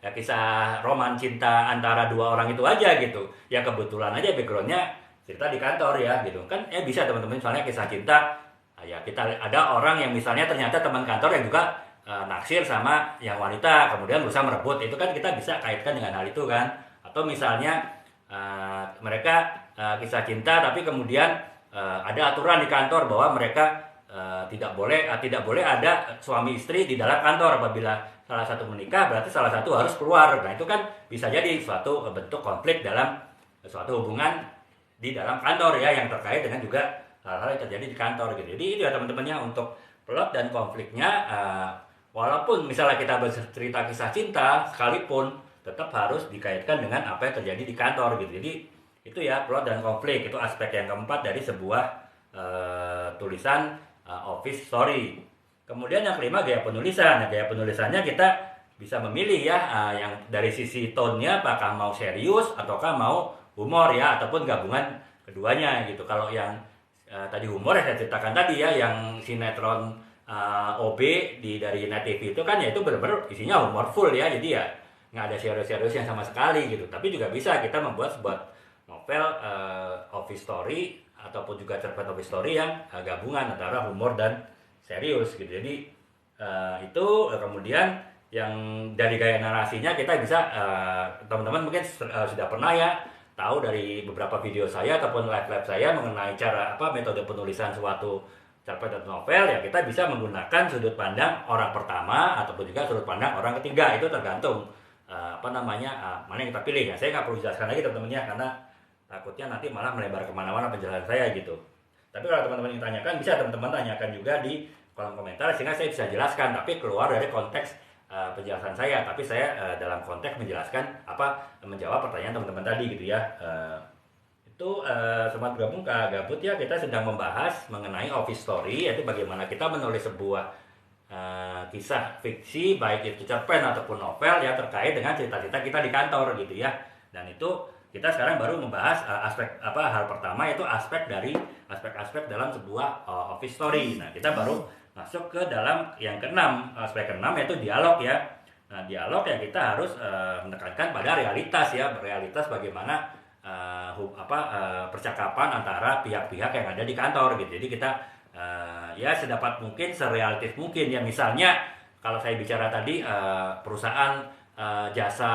kisah roman cinta antara dua orang itu aja gitu. Ya kebetulan aja backgroundnya cerita di kantor ya gitu kan. Bisa teman-teman, soalnya kisah cinta ya kita ada orang yang misalnya ternyata teman kantor yang juga naksir sama yang wanita, kemudian berusaha merebut, itu kan kita bisa kaitkan dengan hal itu kan. Atau misalnya mereka kisah cinta tapi kemudian ada aturan di kantor bahwa mereka tidak boleh ada suami istri di dalam kantor. Apabila salah satu menikah berarti salah satu harus keluar. Nah itu kan bisa jadi suatu bentuk konflik dalam suatu hubungan di dalam kantor ya, yang terkait dengan juga hal-hal yang terjadi di kantor gitu. Jadi itu ya teman-temannya untuk plot dan konfliknya. Walaupun misalnya kita bercerita kisah cinta sekalipun tetap harus dikaitkan dengan apa yang terjadi di kantor gitu. Jadi itu ya plot dan konflik, itu aspek yang keempat dari sebuah tulisan office story. Kemudian yang kelima gaya penulisan. Nah, gaya penulisannya kita bisa memilih ya, yang dari sisi tone-nya apakah mau serius ataukah mau humor ya, ataupun gabungan keduanya gitu. Kalau yang tadi humor ya saya ceritakan tadi ya, yang sinetron OB dari Net TV itu kan ya itu benar-benar isinya humor full ya, jadi ya nggak ada serius-seriusnya sama sekali gitu. Tapi juga bisa kita membuat sebuah novel office story ataupun juga cerpen office story yang gabungan antara humor dan serius gitu. Jadi itu kemudian yang dari gaya narasinya kita bisa teman-teman mungkin sudah pernah ya tahu dari beberapa video saya ataupun live saya mengenai cara metode penulisan suatu cerpen atau novel ya. Kita bisa menggunakan sudut pandang orang pertama ataupun juga sudut pandang orang ketiga, itu tergantung mana yang kita pilih ya. Saya nggak perlu jelaskan lagi teman-teman ya, karena takutnya nanti malah melebar kemana-mana penjelasan saya gitu. Tapi kalau teman-teman yang tanyakan, bisa teman-teman tanyakan juga di kolom komentar sehingga saya bisa jelaskan, tapi keluar dari konteks penjelasan saya. Tapi saya dalam konteks menjelaskan menjawab pertanyaan teman-teman tadi gitu ya. Itu Sobat Gabung Gabut ya, kita sedang membahas mengenai office story, yaitu bagaimana kita menulis sebuah kisah fiksi baik itu cerpen ataupun novel ya, terkait dengan cerita-cerita kita di kantor gitu ya. Dan itu kita sekarang baru membahas hal pertama, yaitu aspek dalam sebuah office story. Nah kita baru masuk ke dalam yang keenam, aspek keenam, yaitu dialog ya. Nah dialog ya kita harus menekankan pada realitas ya, realitas bagaimana percakapan antara pihak-pihak yang ada di kantor gitu. Jadi kita ya sedapat mungkin, serealistis mungkin ya. Misalnya kalau saya bicara tadi perusahaan jasa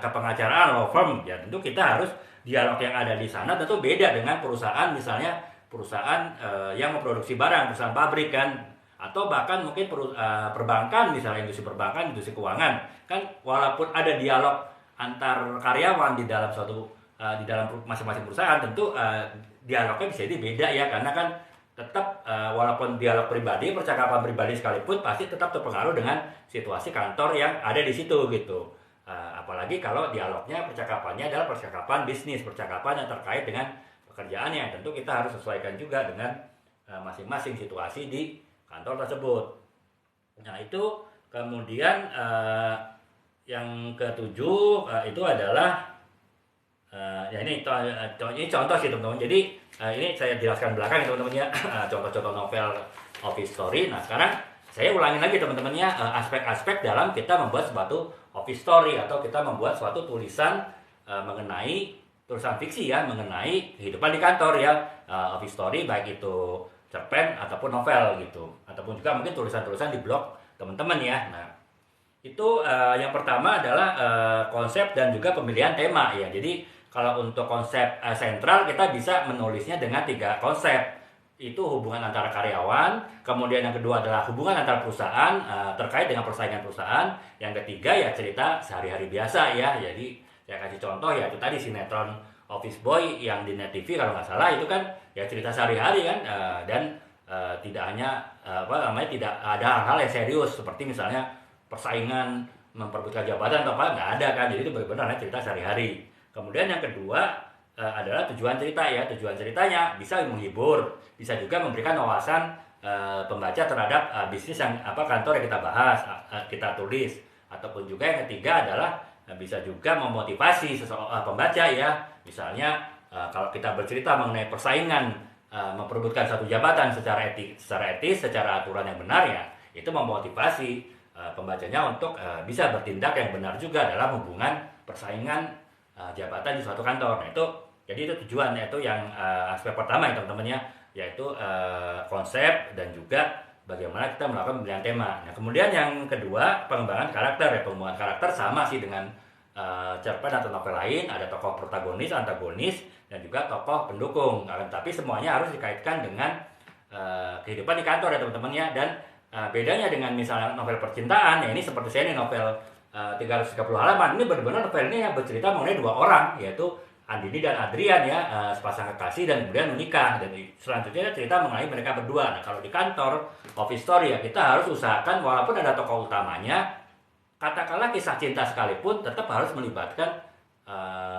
kepengacaraan law firm, ya tentu kita harus dialog yang ada di sana tentu beda dengan perusahaan, misalnya perusahaan yang memproduksi barang, perusahaan pabrik kan, atau bahkan mungkin perbankan, misalnya industri perbankan, industri keuangan kan, walaupun ada dialog antar karyawan di dalam di dalam masing-masing perusahaan, tentu dialognya bisa jadi beda ya, karena kan tetap walaupun dialog pribadi, percakapan pribadi sekalipun pasti tetap terpengaruh dengan situasi kantor yang ada di situ gitu. Apalagi kalau dialognya, percakapannya adalah percakapan bisnis, percakapan yang terkait dengan pekerjaannya, tentu kita harus sesuaikan juga dengan masing-masing situasi di kantor tersebut. Nah itu kemudian yang ketujuh itu adalah ya ini contoh sih teman-teman. Jadi ini saya jelaskan belakang ya teman-teman ya, contoh-contoh novel office story. Nah sekarang saya ulangin lagi teman-teman ya, aspek-aspek dalam kita membuat suatu office story atau kita membuat suatu tulisan mengenai tulisan fiksi ya, mengenai kehidupan di kantor ya, office story baik itu cerpen ataupun novel gitu, ataupun juga mungkin tulisan-tulisan di blog teman-teman ya. Nah itu yang pertama adalah konsep dan juga pemilihan tema ya. Jadi kalau untuk konsep sentral kita bisa menulisnya dengan 3 konsep. Itu hubungan antara karyawan, kemudian yang kedua adalah hubungan antara perusahaan terkait dengan persaingan perusahaan, yang ketiga ya cerita sehari-hari biasa ya. Jadi saya kasih contoh ya, itu tadi sinetron Office Boy yang di Net TV kalau nggak salah, itu kan ya cerita sehari-hari kan, dan tidak hanya tidak ada hal-hal yang serius seperti misalnya persaingan memperebutkan jabatan atau apa, nggak ada kan. Jadi itu benar-benar cerita sehari-hari. Kemudian yang kedua adalah tujuan cerita ya. Tujuan ceritanya bisa menghibur, bisa juga memberikan wawasan pembaca terhadap bisnis yang kantor yang kita bahas, kita tulis. Ataupun juga yang ketiga adalah bisa juga memotivasi pembaca ya. Misalnya kalau kita bercerita mengenai persaingan memperebutkan satu jabatan secara etis, secara aturan yang benar ya, itu memotivasi pembacanya untuk bisa bertindak yang benar juga dalam hubungan persaingan jabatan di suatu kantor. Nah itu, jadi itu tujuan, yaitu yang aspek pertama ya teman-teman ya, yaitu konsep dan juga bagaimana kita melakukan pemilihan tema. Nah kemudian yang kedua pengembangan karakter ya. Pengembangan karakter sama sih dengan cerpen atau novel lain, ada tokoh protagonis, antagonis, dan juga tokoh pendukung. Tapi semuanya harus dikaitkan dengan kehidupan di kantor ya teman-teman ya. Dan bedanya dengan misalnya novel percintaan ya, ini seperti saya ini novel 330 halaman, ini benar-benar novel ini yang bercerita mengenai 2 orang, yaitu Andini dan Adrian ya, sepasang kekasih dan kemudian menikah, dan selanjutnya cerita mengenai mereka berdua. Nah kalau di kantor office story ya, kita harus usahakan walaupun ada tokoh utamanya, katakanlah kisah cinta sekalipun, tetap harus melibatkan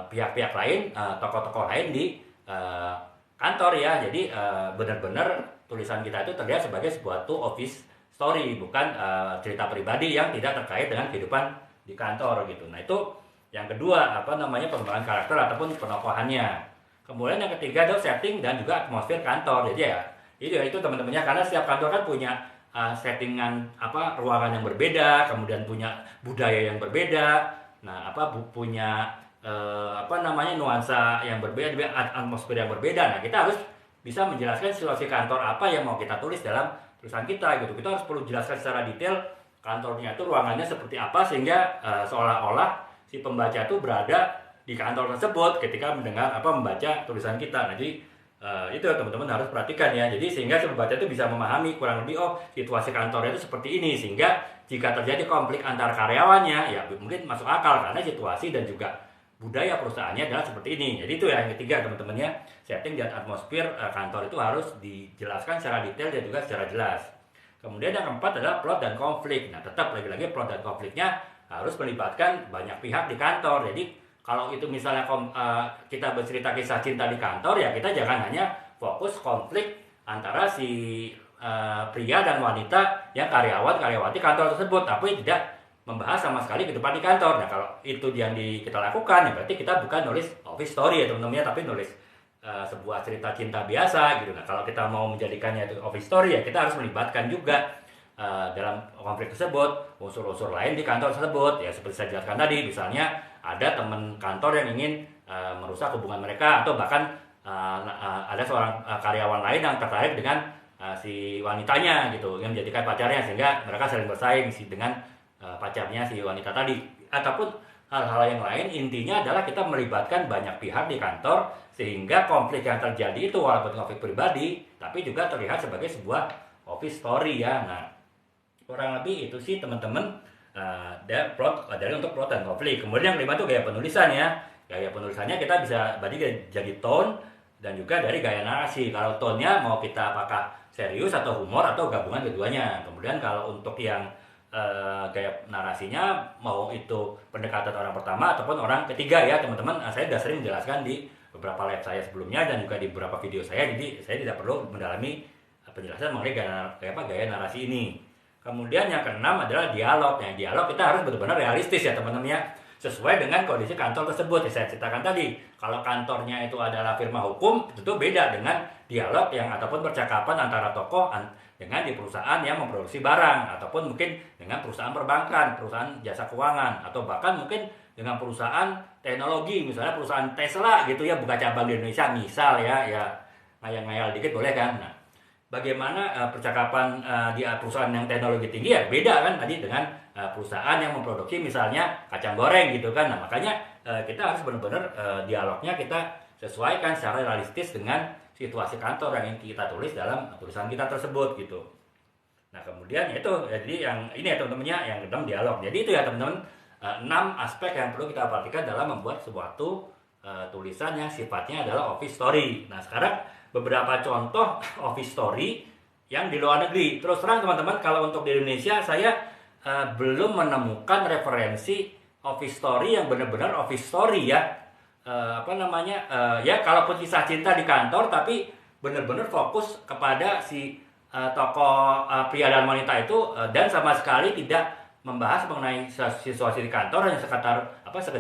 pihak-pihak lain, tokoh-tokoh lain di kantor ya. Jadi benar-benar tulisan kita itu terlihat sebagai sebuah office story, bukan cerita pribadi yang tidak terkait dengan kehidupan di kantor gitu. Nah itu yang kedua, pengembangan karakter ataupun penokohannya. Kemudian yang ketiga adalah setting dan juga atmosfer kantor. Jadi ya itu teman-temannya, karena setiap kantor kan punya settingan ruangan yang berbeda, kemudian punya budaya yang berbeda. Nah punya nuansa yang berbeda, atmosfer yang berbeda. Nah kita harus bisa menjelaskan situasi kantor apa yang mau kita tulis dalam tulisan kita gitu. Kita harus perlu jelaskan secara detail kantornya itu ruangannya seperti apa, sehingga seolah-olah si pembaca itu berada di kantor tersebut ketika membaca tulisan kita. Nah, jadi itu teman-teman harus perhatikan ya. Jadi sehingga si pembaca itu bisa memahami kurang lebih situasi kantornya itu seperti ini, sehingga jika terjadi konflik antar karyawannya ya mungkin masuk akal karena situasi dan juga budaya perusahaannya adalah seperti ini. Jadi itu ya yang ketiga teman-teman ya, setting dan atmosfer kantor itu harus dijelaskan secara detail dan juga secara jelas. Kemudian yang keempat adalah plot dan konflik. Nah tetap lagi-lagi plot dan konfliknya harus melibatkan banyak pihak di kantor. Jadi kalau itu misalnya kita bercerita kisah cinta di kantor ya, kita jangan hanya fokus konflik antara si pria dan wanita yang karyawati kantor tersebut, tapi tidak membahas sama sekali kehidupan di kantor. Nah kalau itu yang kita lakukan ya berarti kita bukan nulis office story ya teman-teman, tapi nulis sebuah cerita cinta biasa gitu. Nah kalau kita mau menjadikannya itu office story ya, kita harus melibatkan juga dalam konflik tersebut unsur-unsur lain di kantor tersebut ya, seperti saya jelaskan tadi. Misalnya ada teman kantor yang ingin merusak hubungan mereka, atau bahkan ada seorang karyawan lain yang tertarik dengan si wanitanya gitu, yang menjadikan pacarnya, sehingga mereka saling bersaing dengan pacarnya si wanita tadi, ataupun hal-hal yang lain. Intinya adalah kita melibatkan banyak pihak di kantor sehingga konflik yang terjadi itu walaupun konflik pribadi tapi juga terlihat sebagai sebuah office story ya. Nah, kurang lebih itu sih teman-teman dari untuk plot dan konflik. Kemudian yang kelima itu gaya penulisan ya. Gaya penulisannya kita bisa bagi jadi tone dan juga dari gaya narasi. Kalau tone-nya mau kita apakah serius atau humor atau gabungan keduanya. Kemudian kalau untuk yang gaya narasinya mau itu pendekatan orang pertama ataupun orang ketiga ya teman-teman. Saya sudah sering menjelaskan di beberapa live saya sebelumnya dan juga di beberapa video saya, jadi saya tidak perlu mendalami penjelasan mengenai gaya narasi ini. Kemudian yang keenam adalah dialog. Yang dialog kita harus benar-benar realistis ya teman-teman ya, sesuai dengan kondisi kantor tersebut. Saya ceritakan tadi, kalau kantornya itu adalah firma hukum, tentu beda dengan dialog yang ataupun percakapan antara tokoh dengan di perusahaan yang memproduksi barang, ataupun mungkin dengan perusahaan perbankan, perusahaan jasa keuangan, atau bahkan mungkin dengan perusahaan teknologi, misalnya perusahaan Tesla gitu ya, buka cabang di Indonesia misal ya ngayal-ngayal dikit boleh kan. Nah, bagaimana percakapan di perusahaan yang teknologi tinggi ya beda kan tadi dengan perusahaan yang memproduksi misalnya kacang goreng gitu kan. Nah, makanya kita harus benar-benar dialognya kita sesuaikan secara realistis dengan situasi kantor yang kita tulis dalam tulisan kita tersebut gitu. Nah, kemudian itu jadi yang ini ya teman-temannya yang kedam dialog. Jadi itu ya teman-teman 6 aspek yang perlu kita perhatikan dalam membuat suatu tulisan yang sifatnya adalah office story. Nah, sekarang beberapa contoh office story yang di luar negeri. Terus terang teman-teman, kalau untuk di Indonesia saya belum menemukan referensi office story yang benar-benar office story ya. Ya kalaupun kisah cinta di kantor tapi benar-benar fokus kepada si tokoh pria dan wanita itu dan sama sekali tidak membahas mengenai situasi di kantor, hanya sekedar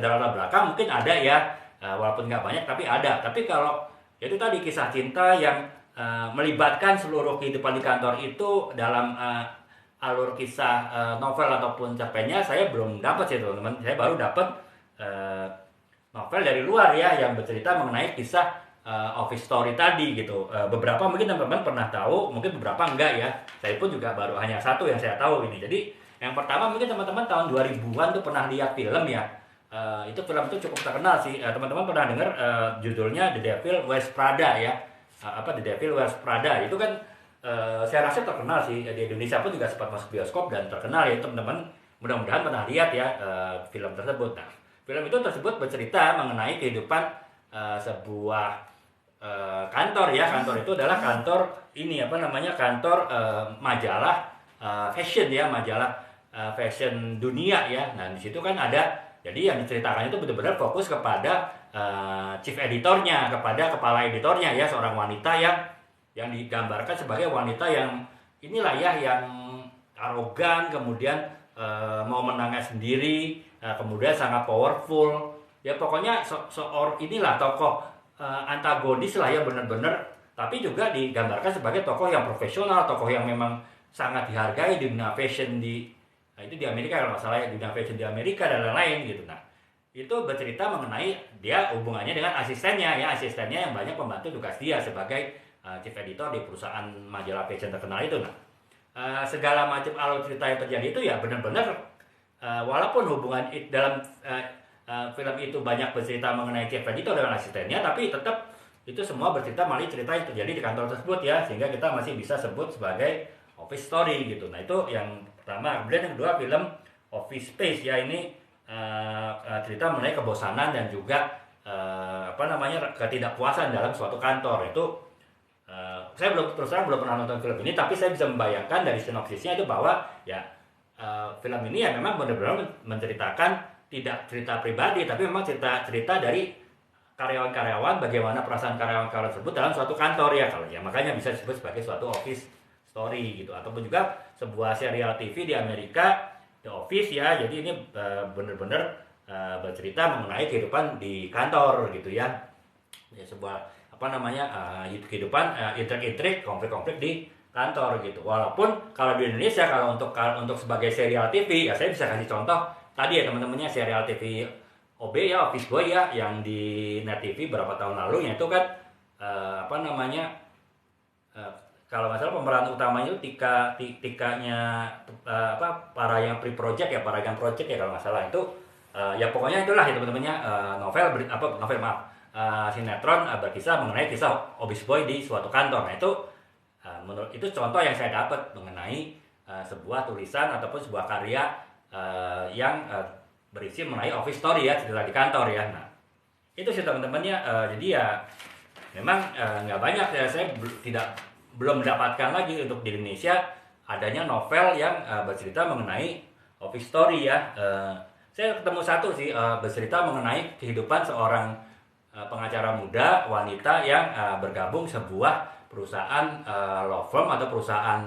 latar belakang mungkin ada ya, walaupun nggak banyak tapi ada. Tapi kalau itu tadi kisah cinta yang melibatkan seluruh kehidupan di kantor itu dalam alur kisah novel ataupun cerpennya saya belum dapat sih teman-teman. Saya baru dapat novel dari luar ya yang bercerita mengenai kisah office story tadi gitu. Beberapa mungkin teman-teman pernah tahu, mungkin beberapa enggak ya. Saya pun juga baru hanya satu yang saya tahu ini. Jadi yang pertama mungkin teman-teman tahun 2000-an tuh pernah lihat film ya. Itu film itu cukup terkenal sih. Teman-teman pernah dengar judulnya The Devil Wears Prada ya. The Devil Wears Prada. Itu kan saya rasa terkenal sih. Di Indonesia pun juga sempat masuk bioskop dan terkenal ya teman-teman. Mudah-mudahan pernah lihat ya film tersebut. Nah, film itu tersebut bercerita mengenai kehidupan sebuah kantor ya. Kantor itu adalah kantor kantor majalah fashion ya, majalah fashion dunia ya. Nah, di situ kan ada, jadi yang diceritakan itu benar-benar fokus kepada chief editornya, kepada kepala editornya ya, seorang wanita yang digambarkan sebagai wanita yang inilah ya, yang arogan, kemudian mau menangnya sendiri, kemudian sangat powerful ya, pokoknya inilah tokoh antagonis lah ya benar-benar, tapi juga digambarkan sebagai tokoh yang profesional, tokoh yang memang sangat dihargai di dunia fashion itu di Amerika kalau nggak salah ya, di dunia fashion di Amerika dan lain-lain gitu. Nah, itu bercerita mengenai dia hubungannya dengan asistennya ya, asistennya yang banyak membantu tugas dia sebagai chief editor di perusahaan majalah fashion terkenal itu. Nah, segala macam alur cerita yang terjadi itu ya benar-benar walaupun hubungan dalam film itu banyak bercerita mengenai chief editor dengan asistennya, tapi tetap itu semua bercerita melalui cerita yang terjadi di kantor tersebut ya, sehingga kita masih bisa sebut sebagai office story gitu. Nah, itu yang pertama. Kemudian yang kedua film Office Space ya, ini cerita mengenai kebosanan dan juga ketidakpuasan dalam suatu kantor. Itu saya belum pernah nonton film ini, tapi saya bisa membayangkan dari sinopsisnya itu bahwa ya film ini ya memang benar-benar menceritakan tidak cerita pribadi, tapi memang cerita dari karyawan-karyawan, bagaimana perasaan karyawan-karyawan tersebut dalam suatu kantor ya, kalau ya makanya bisa disebut sebagai suatu office story gitu. Ataupun juga sebuah serial TV di Amerika, The Office ya, jadi ini benar-benar bercerita mengenai kehidupan di kantor gitu ya, sebuah kehidupan intrik-intrik, konflik-konflik di kantor gitu. Walaupun kalau di Indonesia kalau untuk sebagai serial TV ya, saya bisa kasih contoh tadi ya teman-temannya, serial TV OB ya, Office Boy ya, yang di Net TV beberapa tahun lalu, yaitu kan kalau nggak salah pemeran utamanya itu tikanya para yang pre-project ya, para yang project ya kalau nggak salah itu. Ya pokoknya itulah ya teman-temannya, novel maaf, sinetron berkisah mengenai kisah office boy di suatu kantor. Nah itu menurut itu contoh yang saya dapat mengenai sebuah tulisan ataupun sebuah karya yang berisi mengenai office story ya, cerita di kantor ya. Nah itu sih teman-temannya. Jadi ya memang nggak banyak ya, saya belum mendapatkan lagi untuk di Indonesia adanya novel yang bercerita mengenai office story ya. Saya ketemu satu sih, bercerita mengenai kehidupan seorang pengacara muda wanita yang bergabung sebuah perusahaan law firm atau perusahaan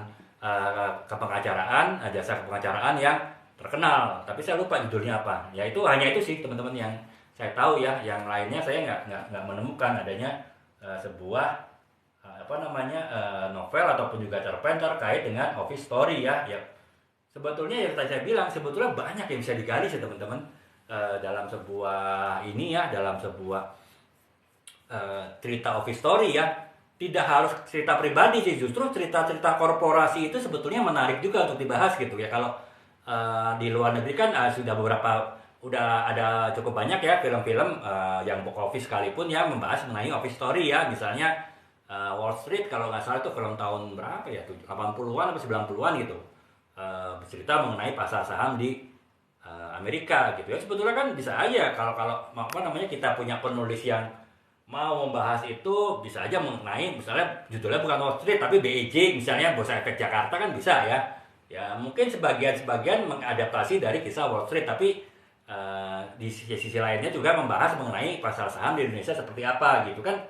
kepengacaraan, jasa kepengacaraan yang terkenal. Tapi saya lupa judulnya apa. Ya itu hanya itu sih teman-teman yang saya tahu ya. Yang lainnya saya nggak menemukan adanya sebuah novel ataupun juga cerpen terkait dengan office story ya. Ya sebetulnya yang tadi saya bilang, sebetulnya banyak yang bisa digali sih teman-teman dalam sebuah cerita office story ya. Tidak harus cerita pribadi sih, justru cerita-cerita korporasi itu sebetulnya menarik juga untuk dibahas gitu ya. Kalau di luar negeri kan udah ada cukup banyak ya film-film yang box office sekalipun ya membahas mengenai office story ya. Misalnya Wall Street kalau nggak salah itu film tahun berapa ya, 80-an atau 90-an gitu, bercerita mengenai pasar saham di Amerika gitu ya. Sebetulnya kan bisa aja kalau kita punya penulis yang mau membahas itu, bisa aja mengenai misalnya judulnya bukan Wall Street tapi BEJ misalnya, Bursa Efek Jakarta kan bisa ya. Ya mungkin sebagian mengadaptasi dari kisah Wall Street, tapi di sisi lainnya juga membahas mengenai pasar saham di Indonesia seperti apa gitu kan.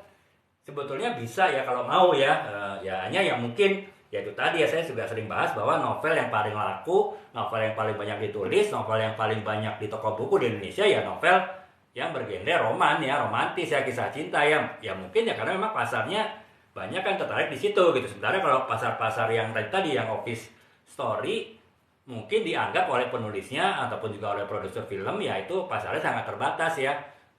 Sebetulnya bisa ya kalau mau ya. Ya hanya yang mungkin ya itu tadi ya, saya juga sering bahas bahwa novel yang paling laku, novel yang paling banyak ditulis, novel yang paling banyak di toko buku di Indonesia ya novel yang bergenre roman ya, romantis ya, kisah cinta ya mungkin ya karena memang pasarnya banyak kan tertarik di situ gitu. Sementara kalau pasar-pasar yang tadi yang office story mungkin dianggap oleh penulisnya ataupun juga oleh produser film ya itu pasarnya sangat terbatas ya.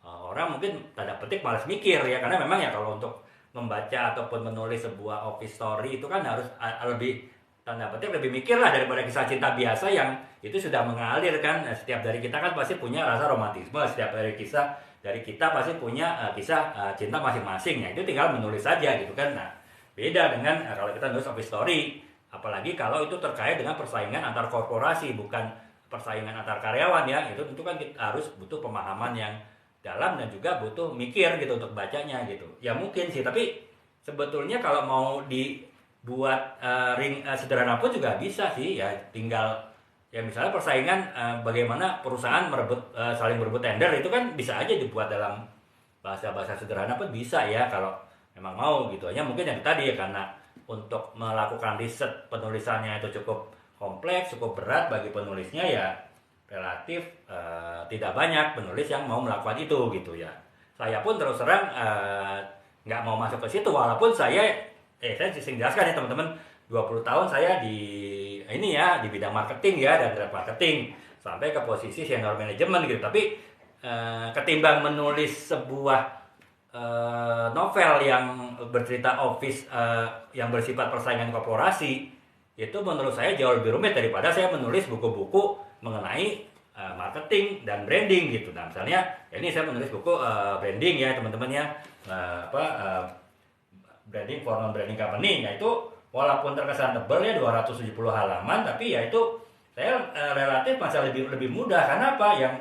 Orang mungkin tanda petik malas mikir ya, karena memang ya kalau untuk membaca ataupun menulis sebuah office story itu kan harus lebih tanda petik lebih mikir lah daripada kisah cinta biasa yang itu sudah mengalir kan. Setiap dari kita kan pasti punya rasa romantisme, setiap dari kita pasti punya kisah cinta masing-masing ya, itu tinggal menulis saja gitu kan. Nah beda dengan kalau kita nulis office story, apalagi kalau itu terkait dengan persaingan antar korporasi, bukan persaingan antar karyawan ya. Itu tentu kan kita harus butuh pemahaman yang dalam dan juga butuh mikir gitu untuk bacanya gitu ya. Mungkin sih, tapi sebetulnya kalau mau dibuat sederhana pun juga bisa sih ya. Tinggal ya misalnya persaingan bagaimana perusahaan saling berebut tender, itu kan bisa aja dibuat dalam bahasa sederhana pun bisa ya kalau memang mau gitu. Hanya mungkin yang tadi ya, karena untuk melakukan riset penulisannya itu cukup kompleks, cukup berat bagi penulisnya ya, relatif tidak banyak penulis yang mau melakukan itu gitu ya. Saya pun terus terang nggak mau masuk ke situ, walaupun saya sering jelaskan ya teman-teman, 20 tahun saya di bidang marketing ya, dan trade marketing sampai ke posisi senior manajemen gitu. Tapi ketimbang menulis sebuah novel yang bercerita office yang bersifat persaingan korporasi, itu menurut saya jauh lebih rumit daripada saya menulis buku-buku mengenai marketing dan branding gitu. Nah misalnya ini saya menulis buku branding ya teman-teman ya, branding for non branding company. Nah itu walaupun terkesan tebal ya 270 halaman, tapi ya itu saya relatif masih lebih mudah. Karena apa, yang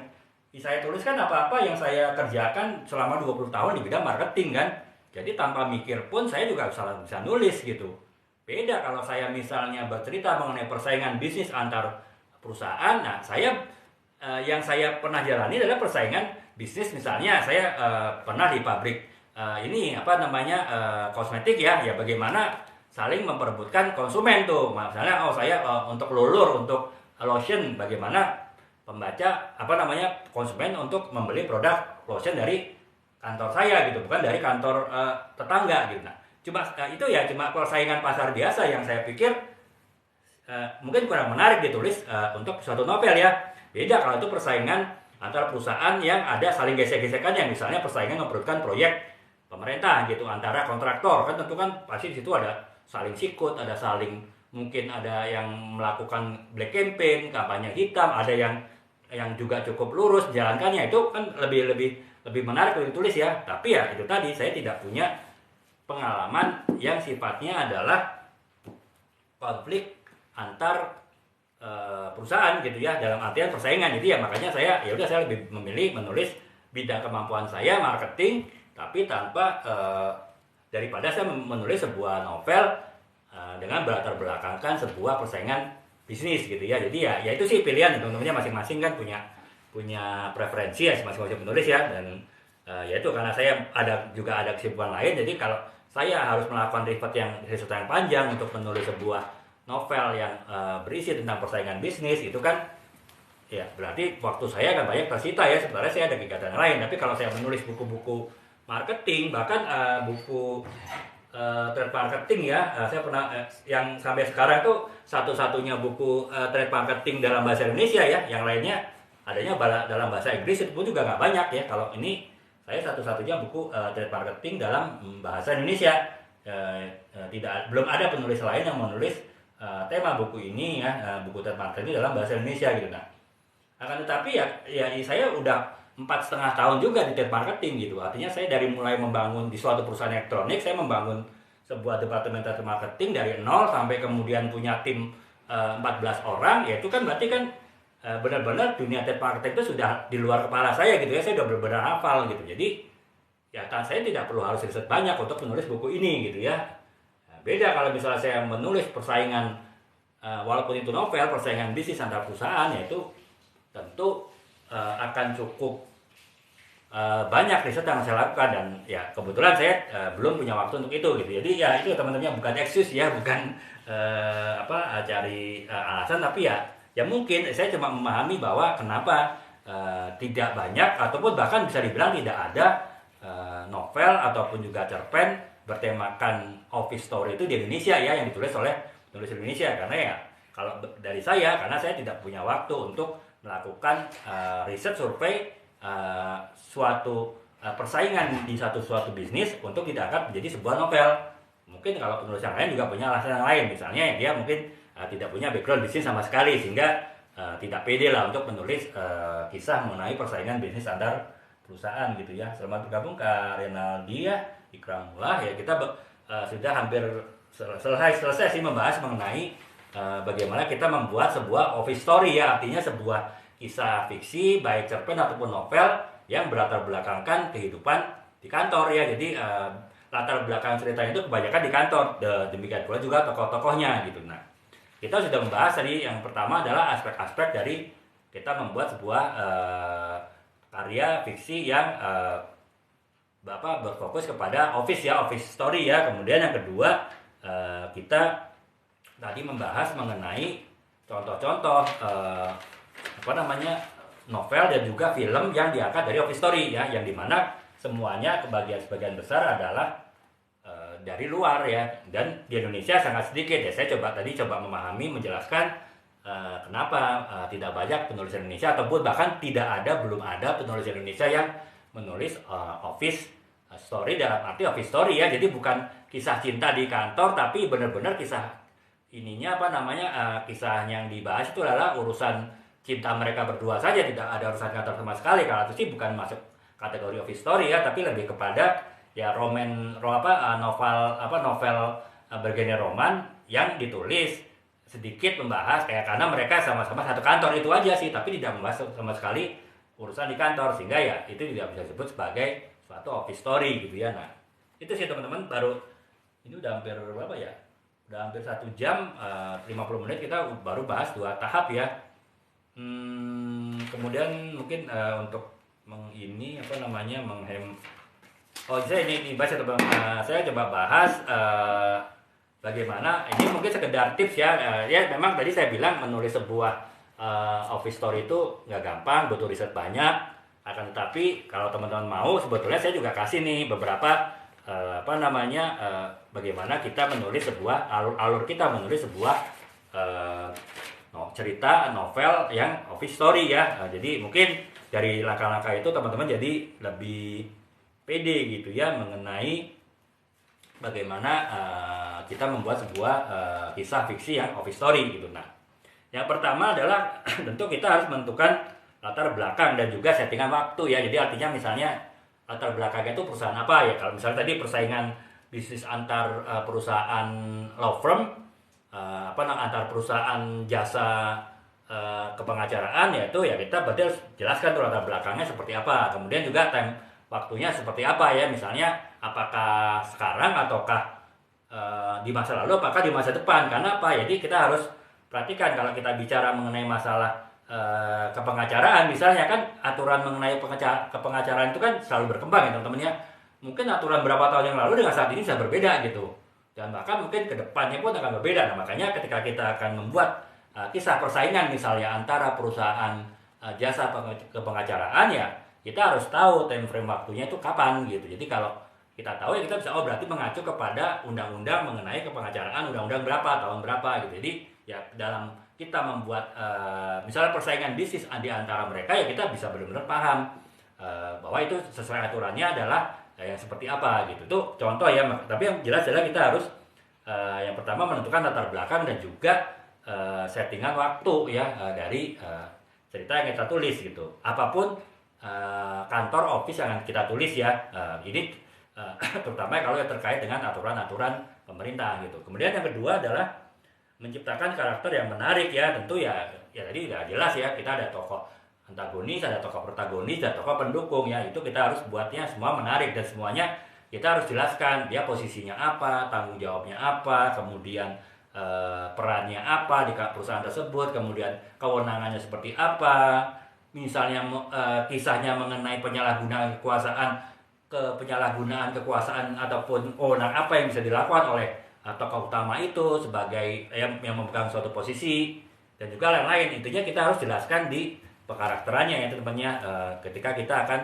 saya tuliskan apa-apa yang saya kerjakan selama 20 tahun di bidang marketing kan. Jadi tanpa mikir pun saya juga bisa nulis gitu. Beda kalau saya misalnya bercerita mengenai persaingan bisnis antar perusahaan. Nah yang saya pernah jalani adalah persaingan bisnis. Misalnya saya pernah di pabrik kosmetik ya bagaimana saling memperebutkan konsumen tuh. Misalnya saya untuk lulur, untuk lotion, bagaimana konsumen untuk membeli produk lotion dari kantor saya gitu, bukan dari kantor tetangga gitu. Nah cuma persaingan pasar biasa yang saya pikir mungkin kurang menarik ditulis untuk suatu novel ya. Beda kalau itu persaingan antara perusahaan yang ada saling gesek-gesekan, yang misalnya persaingan memperebutkan proyek pemerintah gitu antara kontraktor kan. Tentu kan pasti di situ ada saling sikut, ada saling mungkin ada yang melakukan black campaign, kampanye hitam, ada yang juga cukup lurus jalankannya. Itu kan lebih menarik untuk ditulis ya. Tapi ya itu tadi, saya tidak punya pengalaman yang sifatnya adalah konflik antar perusahaan gitu ya, dalam artian persaingan gitu ya. Makanya saya lebih memilih menulis bidang kemampuan saya marketing, tapi tanpa daripada saya menulis sebuah novel dengan berlatar belakangkan sebuah persaingan bisnis gitu ya. Jadi ya itu sih pilihan, teman-temannya masing-masing kan punya preferensi ya, masing-masing penulis ya. Dan ya itu karena saya juga ada kesibukan lain, jadi kalau saya harus melakukan riset yang panjang untuk menulis sebuah novel yang berisi tentang persaingan bisnis, itu kan ya berarti waktu saya akan banyak tersita ya. Sebenarnya saya ada kegiatan lain, tapi kalau saya menulis buku-buku marketing, bahkan buku trade marketing ya, saya pernah yang sampai sekarang tuh satu-satunya buku trade marketing dalam bahasa Indonesia ya, yang lainnya adanya dalam bahasa Inggris, itu pun juga nggak banyak ya. Kalau ini saya satu-satunya buku trade marketing dalam bahasa Indonesia. Belum ada penulis lain yang menulis tema buku ini ya, buku trade marketing dalam bahasa Indonesia gitu. Nah, akan tetapi ya saya udah 4,5 tahun juga di trade marketing gitu. Artinya saya dari mulai membangun di suatu perusahaan elektronik, saya membangun sebuah departemen trade marketing dari nol sampai kemudian punya tim 14 orang. Ya itu kan berarti kan benar-benar dunia trade marketing itu sudah di luar kepala saya gitu ya. Saya udah benar-benar hafal gitu. Jadi ya saya tidak perlu harus riset banyak untuk menulis buku ini gitu ya. Nah, beda kalau misalnya saya menulis persaingan, walaupun itu novel, persaingan bisnis antar perusahaan, yaitu tentu akan cukup banyak riset yang saya lakukan. Dan ya kebetulan saya belum punya waktu untuk itu gitu. Jadi ya itu teman-teman bukan excuse ya, bukan cari alasan, tapi ya mungkin saya cuma memahami bahwa kenapa tidak banyak ataupun bahkan bisa dibilang tidak ada novel ataupun juga cerpen bertemakan office story itu di Indonesia ya, yang ditulis oleh penulis Indonesia. Karena ya kalau dari saya, karena saya tidak punya waktu untuk melakukan riset survei suatu persaingan di suatu bisnis untuk diangkat menjadi sebuah novel. Mungkin kalau penulis yang lain juga punya alasan yang lain, misalnya dia mungkin tidak punya background bisnis sama sekali, sehingga tidak pede lah untuk menulis kisah mengenai persaingan bisnis antar perusahaan gitu ya. Selamat bergabung Kak Renaldi ya, Ikramullah ya. Kita sudah hampir selesai sih membahas mengenai bagaimana kita membuat sebuah office story ya, artinya sebuah kisah fiksi baik cerpen ataupun novel yang berlatar belakangkan kehidupan di kantor ya. Jadi latar belakang ceritanya itu kebanyakan di kantor, demikian pula juga tokoh-tokohnya gitu. Nah, kita sudah membahas tadi, yang pertama adalah aspek-aspek dari kita membuat sebuah karya fiksi yang berfokus kepada office ya, office story ya. Kemudian yang kedua, kita tadi membahas mengenai contoh-contoh novel dan juga film yang diangkat dari office story ya, yang dimana semuanya sebagian besar adalah dari luar ya, dan di Indonesia sangat sedikit ya. Saya coba memahami, menjelaskan kenapa tidak banyak penulis Indonesia, ataupun bahkan belum ada penulis Indonesia yang menulis office story dalam arti office story ya. Jadi bukan kisah cinta di kantor, tapi benar-benar kisah kisah yang dibahas itu adalah urusan cinta mereka berdua saja, tidak ada urusan kantor sama sekali. Kalau itu sih bukan masuk kategori office story ya, tapi lebih kepada ya novel bergenre roman yang ditulis sedikit membahas karena mereka sama-sama satu kantor, itu aja sih, tapi tidak membahas sama sekali urusan di kantor, sehingga ya itu tidak bisa disebut sebagai suatu office story gitu ya. Nah, itu sih teman-teman. Baru ini udah hampir berapa ya? Udah hampir 1 jam 50 menit kita baru bahas 2 tahap ya. Kemudian mungkin untuk saya coba bahas bagaimana ini, mungkin sekedar tips ya. Ya memang tadi saya bilang menulis sebuah office story itu nggak gampang, butuh riset banyak. Akan tetapi kalau teman-teman mau, sebetulnya saya juga kasih nih beberapa bagaimana kita menulis sebuah alur kita menulis sebuah cerita novel yang office story ya. Jadi mungkin dari langkah-langkah itu teman-teman jadi lebih pede gitu ya mengenai bagaimana kita membuat sebuah kisah fiksi yang office story gitu. Nah, yang pertama adalah tentu kita harus menentukan latar belakang dan juga settingan waktu ya. Jadi artinya misalnya latar belakangnya itu perusahaan apa ya. Kalau misalnya tadi persaingan bisnis antar perusahaan law firm, antar perusahaan jasa kepengacaraan, yaitu ya kita berarti harus jelaskan tuh latar belakangnya seperti apa. Kemudian juga time waktunya seperti apa ya. Misalnya apakah sekarang ataukah di masa lalu, apakah di masa depan. Karena apa? Jadi kita harus perhatikan kalau kita bicara mengenai masalah kepengacaraan, misalnya kan aturan mengenai kepengacaraan itu kan selalu berkembang ya teman-teman ya. Mungkin aturan berapa tahun yang lalu dengan saat ini bisa berbeda gitu, dan bahkan mungkin kedepannya pun akan berbeda. Nah, makanya ketika kita akan membuat kisah persaingan misalnya antara perusahaan jasa kepengacaraan, ya kita harus tahu time frame waktunya itu kapan gitu. Jadi kalau kita tahu ya kita bisa berarti mengacu kepada undang-undang mengenai kepengacaraan, undang-undang berapa, tahun berapa gitu. Jadi ya dalam kita membuat misalnya persaingan bisnis di antara mereka, ya kita bisa benar-benar paham bahwa itu sesuai aturannya adalah yang seperti apa gitu. Itu contoh ya. Tapi yang jelas adalah kita harus yang pertama menentukan latar belakang dan juga settingan waktu ya dari cerita yang kita tulis gitu. Apapun kantor office yang kita tulis ya, ini terutama kalau yang terkait dengan aturan-aturan pemerintah gitu. Kemudian yang kedua adalah menciptakan karakter yang menarik ya. Tentu ya tadi udah jelas ya, kita ada tokoh antagonis, ada tokoh protagonis, dan tokoh pendukung ya. Itu kita harus buatnya semua menarik, dan semuanya kita harus jelaskan dia posisinya apa, tanggung jawabnya apa, kemudian perannya apa di perusahaan tersebut, kemudian kewenangannya seperti apa. Misalnya kisahnya mengenai penyalahgunaan kekuasaan ataupun wewenang apa yang bisa dilakukan oleh tokoh utama itu sebagai yang memegang suatu posisi, dan juga lain-lain. Intinya kita harus jelaskan di pekarakterannya ya teman-temannya ketika kita akan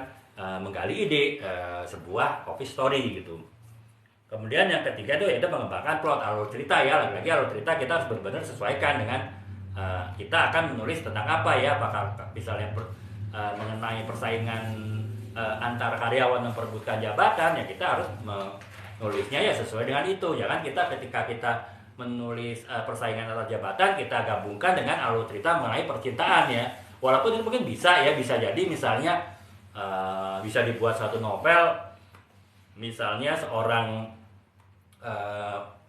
menggali ide sebuah office story gitu. Kemudian yang ketiga itu yaitu mengembangkan plot, alur cerita ya. Lagi-lagi alur cerita kita harus benar-benar sesuaikan dengan kita akan menulis tentang apa ya. Apakah misalnya mengenai persaingan antar karyawan memperebutkan jabatan, ya kita harus nulisnya ya sesuai dengan itu. Jangan kita ketika kita menulis persaingan antar jabatan, kita gabungkan dengan alur cerita mengenai percintaan ya. Walaupun itu mungkin bisa jadi misalnya bisa dibuat satu novel, misalnya seorang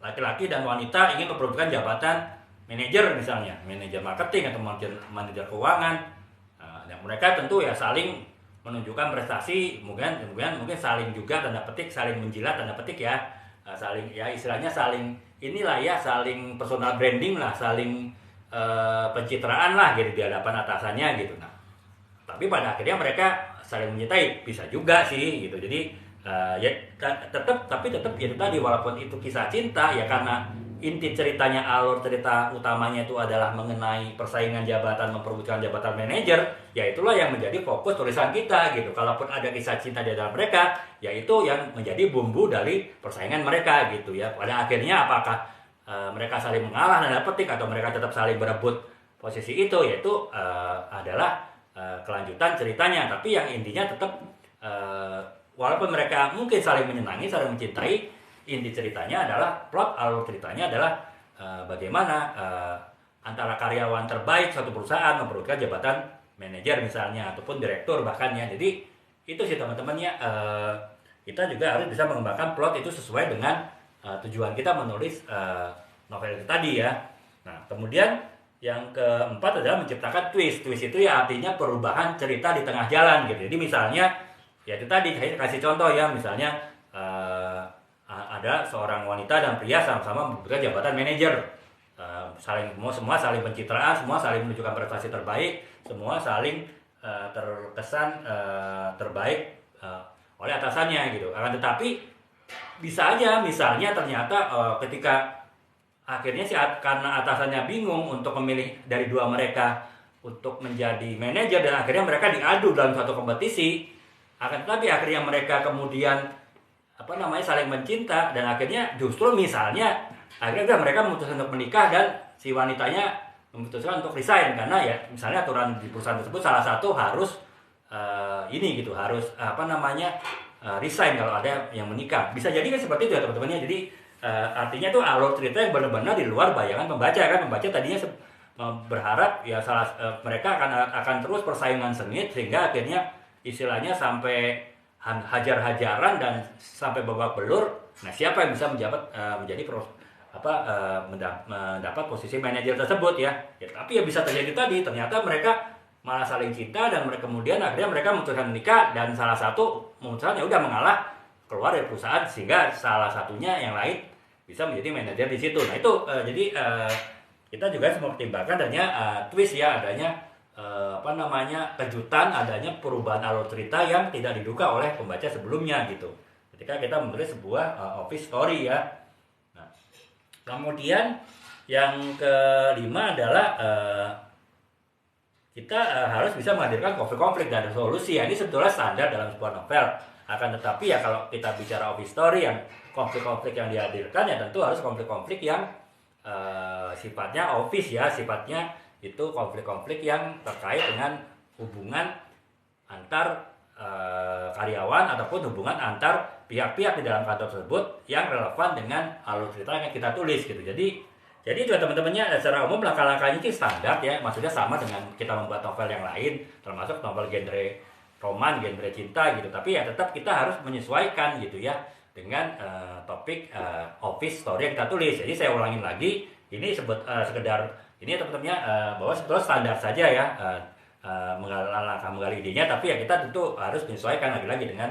laki-laki dan wanita ingin memperebutkan jabatan manajer, misalnya manajer marketing atau manajer keuangan. Dan mereka tentu ya saling menunjukkan prestasi, mungkin saling juga tanda petik, saling menjilat tanda petik ya, saling ya istilahnya saling inilah ya, saling personal branding lah, saling pencitraan lah gitu di hadapan atasannya gitu. Nah, tapi pada akhirnya mereka saling mencintai, bisa juga sih gitu. Jadi ya tetap ya itu tadi, walaupun itu kisah cinta ya, karena inti ceritanya, alur cerita utamanya itu adalah mengenai persaingan jabatan, memperebutkan jabatan manajer, ya itulah yang menjadi fokus tulisan kita gitu. Kalaupun ada kisah cinta di dalam mereka, ya itu yang menjadi bumbu dari persaingan mereka gitu ya. Pada akhirnya apakah mereka saling mengalah dan petik, atau mereka tetap saling berebut posisi itu, yaitu adalah kelanjutan ceritanya. Tapi yang intinya tetap walaupun mereka mungkin saling menyenangi, saling mencintai, inti ceritanya adalah plot, alur ceritanya adalah bagaimana antara karyawan terbaik suatu perusahaan memperebutkan jabatan manajer misalnya, ataupun direktur bahkan ya. Jadi itu sih teman-temannya, kita juga harus bisa mengembangkan plot itu sesuai dengan tujuan kita menulis novel itu tadi ya. Nah, kemudian yang keempat adalah menciptakan twist. Twist itu ya artinya perubahan cerita di tengah jalan gitu. Jadi misalnya ya itu tadi, saya kasih contoh ya, misalnya ada seorang wanita dan pria sama-sama memperebutkan jabatan manajer, semua saling pencitraan, semua saling menunjukkan prestasi terbaik, semua saling terkesan terbaik oleh atasannya gitu. Akan tetapi bisa aja misalnya ternyata ketika akhirnya karena atasannya bingung untuk memilih dari dua mereka untuk menjadi manajer, dan akhirnya mereka diadu dalam suatu kompetisi. Akan tetapi akhirnya mereka kemudian saling mencinta, dan akhirnya justru misalnya akhirnya mereka memutuskan untuk menikah, dan si wanitanya memutuskan untuk resign karena ya misalnya aturan di perusahaan tersebut salah satu harus harus resign kalau ada yang menikah. Bisa jadi kan seperti itu ya teman-temannya. Jadi artinya itu alur cerita yang benar-benar di luar bayangan pembaca kan. Pembaca tadinya berharap ya mereka akan terus persaingan sengit sehingga akhirnya istilahnya sampai hajar-hajaran dan sampai babak belur. Nah, siapa yang bisa menjadi mendapat posisi manajer tersebut ya. Tapi ya bisa terjadi tadi, ternyata mereka malah saling cinta dan mereka kemudian akhirnya mereka memutuskan menikah dan salah satu memutuskan ya udah mengalah keluar dari perusahaan sehingga salah satunya yang lain bisa menjadi manajer di situ. Nah itu jadi kita juga harus mempertimbangkan adanya twist ya, adanya kejutan, adanya perubahan alur cerita yang tidak diduga oleh pembaca sebelumnya gitu. Ketika kita menulis sebuah office story ya. Nah, kemudian yang kelima adalah kita harus bisa menghadirkan konflik-konflik dan resolusi. Ya, ini sebetulnya standar dalam sebuah novel. Akan tetapi ya kalau kita bicara office story yang konflik-konflik yang dihadirkan ya tentu harus konflik-konflik yang sifatnya office ya, sifatnya itu konflik-konflik yang terkait dengan hubungan antar karyawan ataupun hubungan antar pihak-pihak di dalam kantor tersebut yang relevan dengan alur cerita yang kita tulis gitu. Jadi juga teman-temannya secara umum langkah-langkahnya itu standar ya, maksudnya sama dengan kita membuat novel yang lain, termasuk novel genre roman, genre cinta gitu. Tapi ya tetap kita harus menyesuaikan gitu ya dengan topik office story yang kita tulis. Jadi saya ulangin lagi, ini sekedar ini teman-temannya bahwa sebetulnya standar saja ya menggali idenya, tapi ya kita tentu harus menyesuaikan lagi-lagi dengan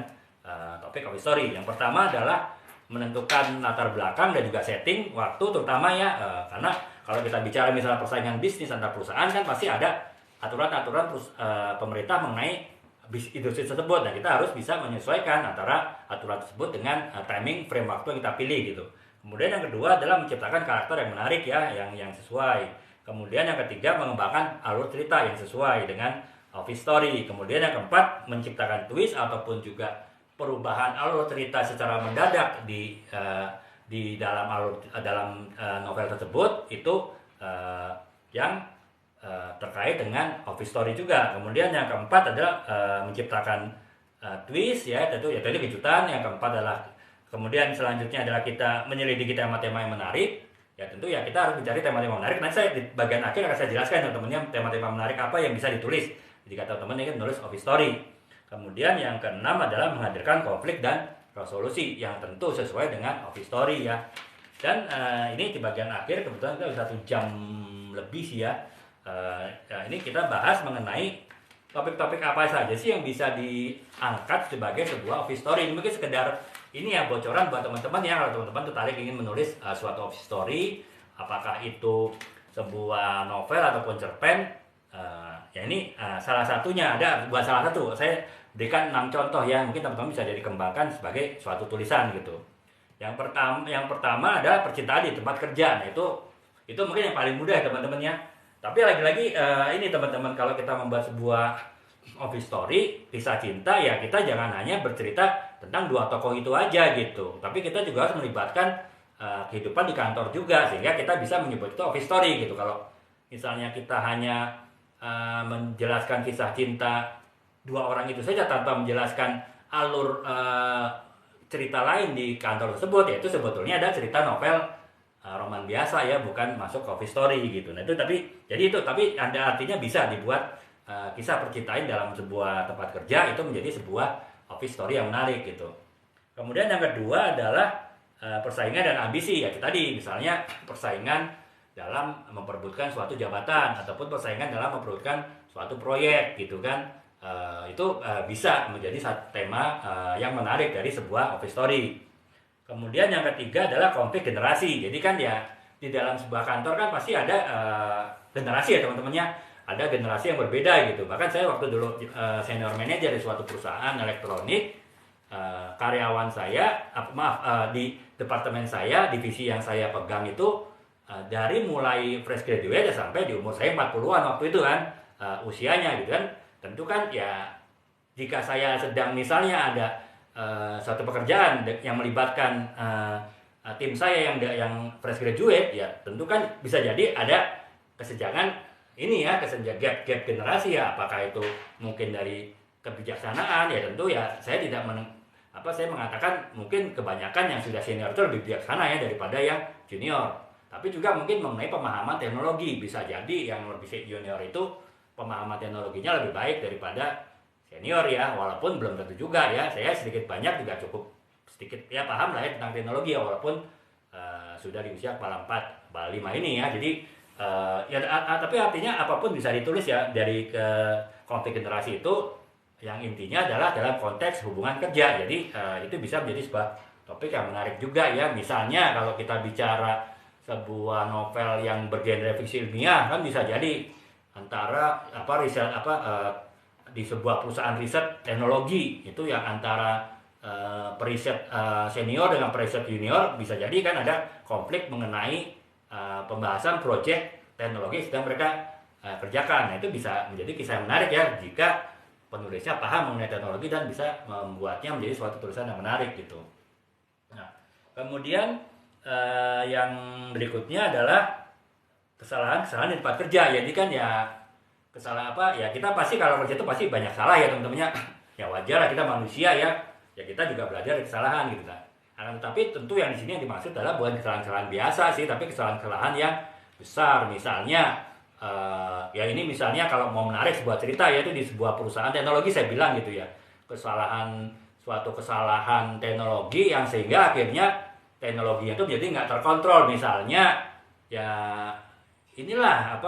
topik office story. Yang pertama adalah menentukan latar belakang dan juga setting waktu terutama ya karena kalau kita bicara misalnya persaingan bisnis antar perusahaan kan pasti ada aturan-aturan pemerintah mengenai industri tersebut. Nah, kita harus bisa menyesuaikan antara aturan tersebut dengan timing frame waktu yang kita pilih gitu. Kemudian yang kedua adalah menciptakan karakter yang menarik ya, yang sesuai. Kemudian yang ketiga mengembangkan alur cerita yang sesuai dengan office story. Kemudian yang keempat menciptakan twist ataupun juga perubahan alur cerita secara mendadak di dalam novel tersebut itu yang terkait dengan office story juga. Kemudian yang keempat adalah menciptakan twist ya, tentu ya tadi kejutan. Yang keempat adalah kemudian selanjutnya adalah kita menyelidiki tema-tema yang menarik. Ya tentu ya kita harus mencari tema-tema menarik. Nanti saya di bagian akhir akan saya jelaskan teman-temannya tema-tema menarik apa yang bisa ditulis jika teman-teman ingin menulis office story. Kemudian yang keenam adalah menghadirkan konflik dan resolusi yang tentu sesuai dengan office story ya. Dan ini di bagian akhir kebetulan kita 1 jam lebih sih ya. Ini kita bahas mengenai topik-topik apa saja sih yang bisa diangkat sebagai sebuah office story. Ini mungkin sekedar ini ya bocoran buat teman-teman ya, kalau teman-teman tertarik ingin menulis suatu office story, apakah itu sebuah novel ataupun cerpen. Ya ini salah satunya, ada buat salah satu. Saya berikan 6 contoh ya, mungkin teman-teman bisa dikembangkan sebagai suatu tulisan gitu. Yang pertama adalah percintaan di tempat kerja. Nah itu mungkin yang paling mudah ya teman-teman ya. Tapi lagi-lagi ini teman-teman, kalau kita membuat sebuah office story kisah cinta ya kita jangan hanya bercerita tentang 2 tokoh itu aja gitu. Tapi kita juga harus melibatkan kehidupan di kantor juga sehingga kita bisa menyebut itu office story gitu. Kalau misalnya kita hanya menjelaskan kisah cinta 2 orang itu saja tanpa menjelaskan alur cerita lain di kantor tersebut, ya itu sebetulnya ada cerita novel roman biasa ya, bukan masuk office story gitu. Nah itu tapi ada artinya bisa dibuat kisah percintaan dalam sebuah tempat kerja itu menjadi sebuah office story yang menarik gitu. Kemudian yang kedua adalah persaingan dan ambisi ya, tadi misalnya persaingan dalam memperebutkan suatu jabatan ataupun persaingan dalam memperebutkan suatu proyek gitu kan. Itu bisa menjadi satu tema yang menarik dari sebuah office story. Kemudian yang ketiga adalah konflik generasi. Jadi kan ya di dalam sebuah kantor kan pasti ada generasi ya teman-temannya. Ada generasi yang berbeda gitu. Bahkan saya waktu dulu senior manager di suatu perusahaan elektronik, karyawan saya, di departemen saya, divisi yang saya pegang itu dari mulai fresh graduate sampai di umur saya 40-an waktu itu kan usianya gitu kan. Tentu kan ya jika saya sedang misalnya ada suatu pekerjaan yang melibatkan tim saya yang fresh graduate ya tentu kan bisa jadi ada kesenjangan ini ya, gap generasi ya, apakah itu mungkin dari kebijaksanaan ya tentu ya saya tidak saya mengatakan mungkin kebanyakan yang sudah senior itu lebih bijaksana ya daripada yang junior. Tapi juga mungkin mengenai pemahaman teknologi, bisa jadi yang lebih junior itu pemahaman teknologinya lebih baik daripada senior ya, walaupun belum tentu juga ya. Saya sedikit banyak juga cukup sedikit ya paham lah ya tentang teknologi ya, walaupun sudah di usia kepala 4, kepala 5 ini ya. Jadi tapi artinya apapun bisa ditulis ya dari ke konflik generasi itu, yang intinya adalah dalam konteks hubungan kerja. Jadi itu bisa menjadi sebuah topik yang menarik juga ya. Misalnya kalau kita bicara sebuah novel yang bergenre fiksi ilmiah, kan bisa jadi antara riset di sebuah perusahaan riset teknologi itu yang antara periset senior dengan periset junior, bisa jadi kan ada konflik mengenai pembahasan proyek teknologi yang sedang mereka kerjakan. Nah, itu bisa menjadi kisah yang menarik ya jika penulisnya paham mengenai teknologi dan bisa membuatnya menjadi suatu tulisan yang menarik gitu. Nah, kemudian yang berikutnya adalah kesalahan di tempat kerja. Jadi kan ya kesalahan ya kita pasti kalau kerja itu pasti banyak salah ya teman-temannya. Ya wajar lah, kita manusia ya. Ya kita juga belajar dari kesalahan gitu kan. Tapi tentu yang di sini yang dimaksud adalah bukan kesalahan-kesalahan biasa sih, tapi kesalahan-kesalahan yang besar. Misalnya ya ini misalnya kalau mau menarik sebuah cerita, yaitu di sebuah perusahaan teknologi saya bilang gitu ya, suatu kesalahan teknologi yang sehingga akhirnya teknologinya itu jadi nggak terkontrol. Misalnya ya inilah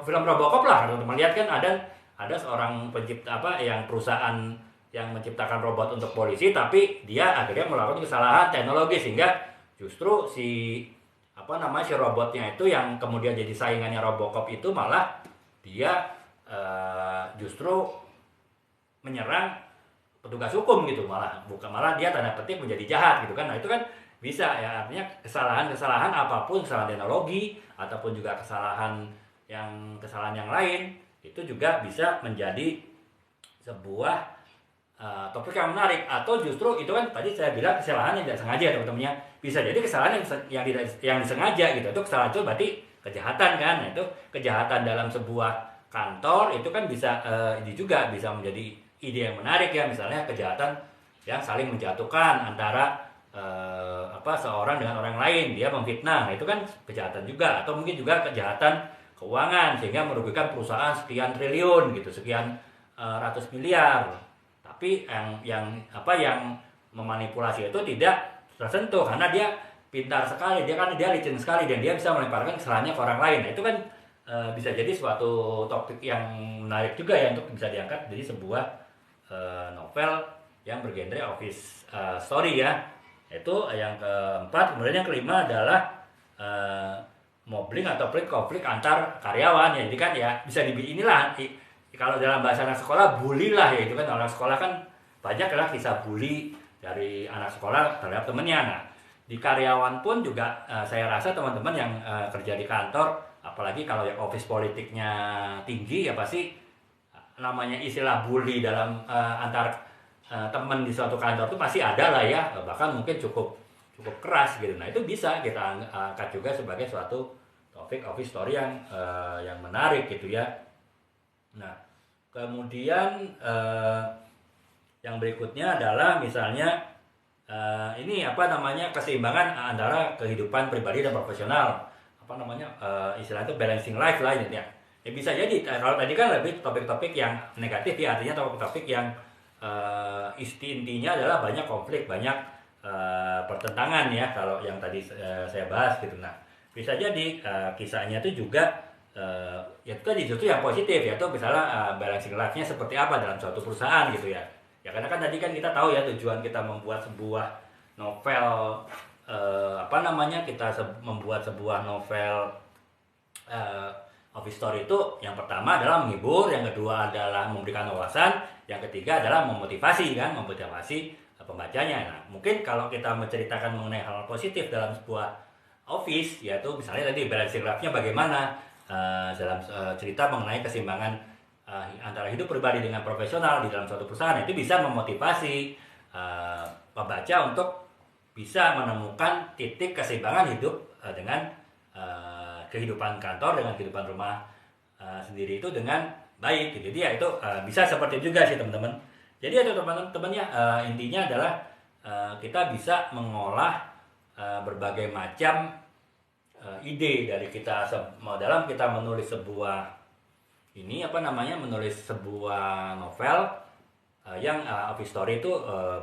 film Robocop lah, teman-teman lihat kan ada seorang pencipta yang perusahaan yang menciptakan robot untuk polisi, tapi dia akhirnya melakukan kesalahan teknologi sehingga justru si robotnya itu yang kemudian jadi saingannya Robocop itu malah dia justru menyerang petugas hukum gitu, malah dia tanda petik menjadi jahat gitu kan. Nah itu kan bisa ya, artinya kesalahan apapun, kesalahan teknologi ataupun juga kesalahan yang lain itu juga bisa menjadi sebuah topik yang menarik. Atau justru itu kan tadi saya bilang kesalahan yang tidak sengaja teman-temannya, bisa jadi kesalahan yang disengaja gitu. Itu kesalahan itu berarti kejahatan kan. Nah, itu kejahatan dalam sebuah kantor itu kan bisa ini juga bisa menjadi ide yang menarik ya. Misalnya kejahatan yang saling menjatuhkan antara seorang dengan orang lain, dia memfitnah. Nah, itu kan kejahatan juga. Atau mungkin juga kejahatan keuangan sehingga merugikan perusahaan sekian triliun gitu, sekian ratus miliar. Tapi yang memanipulasi itu tidak tersentuh karena dia pintar sekali, dia licin sekali dan dia bisa melemparkan kesalahannya ke orang lain. Nah, itu kan bisa jadi suatu topik yang menarik juga ya untuk bisa diangkat jadi sebuah novel yang bergenre office story ya. Itu yang keempat. Kemudian yang kelima adalah mobbing atau konflik antar karyawan ya. Jadi kan ya bisa inilah kalau dalam bahasa anak sekolah bully lah ya, itu kan anak sekolah kan banyak lah kisah bully dari anak sekolah terhadap temennya. Nah di karyawan pun juga saya rasa teman-teman yang kerja di kantor, apalagi kalau yang office politiknya tinggi ya pasti namanya istilah bully dalam antar teman di suatu kantor itu pasti ada lah ya, bahkan mungkin cukup keras gitu. Nah itu bisa kita angkat juga sebagai suatu topik office story yang menarik gitu ya. Nah kemudian yang berikutnya adalah misalnya ini keseimbangan antara kehidupan pribadi dan profesional, istilahnya itu balancing life lah ya. Ya bisa jadi kalau tadi kan lebih topik-topik yang negatif ya, artinya topik-topik yang intinya adalah banyak konflik, banyak pertentangan ya kalau yang tadi saya bahas gitu. Nah bisa jadi kisahnya itu juga ya itu tadi justru yang positif, yaitu misalnya balancing life-nya seperti apa dalam suatu perusahaan gitu ya. Ya karena kan tadi kan kita tahu ya tujuan kita membuat sebuah novel membuat sebuah novel office story itu yang pertama adalah menghibur, yang kedua adalah memberikan wawasan, yang ketiga adalah memotivasi pembacanya. Nah, mungkin kalau kita menceritakan mengenai hal positif dalam sebuah office, yaitu misalnya tadi balancing life-nya bagaimana dalam cerita mengenai keseimbangan antara hidup pribadi dengan profesional di dalam suatu perusahaan, itu bisa memotivasi pembaca untuk bisa menemukan titik keseimbangan hidup dengan kehidupan kantor dengan kehidupan rumah sendiri itu dengan baik gitu. Jadi ya itu bisa seperti itu juga sih teman-teman. Jadi ada teman-teman ya, intinya adalah kita bisa mengolah berbagai macam ide dari kita dalam kita menulis sebuah menulis sebuah novel yang office story itu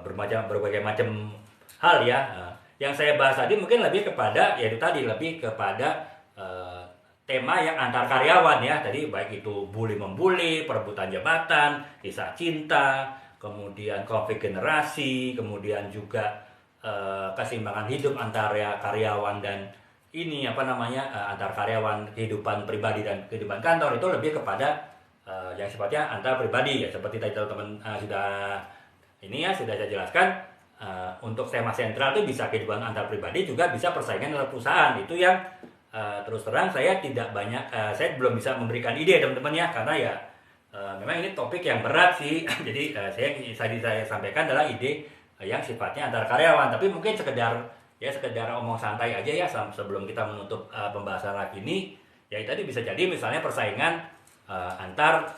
berbagai macam hal ya. Yang saya bahas tadi mungkin lebih kepada lebih kepada tema yang antar karyawan ya. Tadi baik itu bully membuli, perebutan jabatan, kisah cinta, kemudian konflik generasi, kemudian juga keseimbangan hidup antara karyawan dan antar karyawan, kehidupan pribadi dan kehidupan kantor. Itu lebih kepada yang sifatnya antar pribadi ya, seperti tadi teman-teman sudah saya jelaskan. Untuk tema sentral itu bisa kehidupan antar pribadi, juga bisa persaingan dalam perusahaan. Itu yang terus terang saya tidak banyak, saya belum bisa memberikan ide teman-teman ya, karena ya memang ini topik yang berat sih. Jadi saya sampaikan adalah ide yang sifatnya antar karyawan, tapi mungkin sekedar omong santai aja ya sebelum kita menutup pembahasan lagi ini. Ya tadi bisa jadi misalnya persaingan antar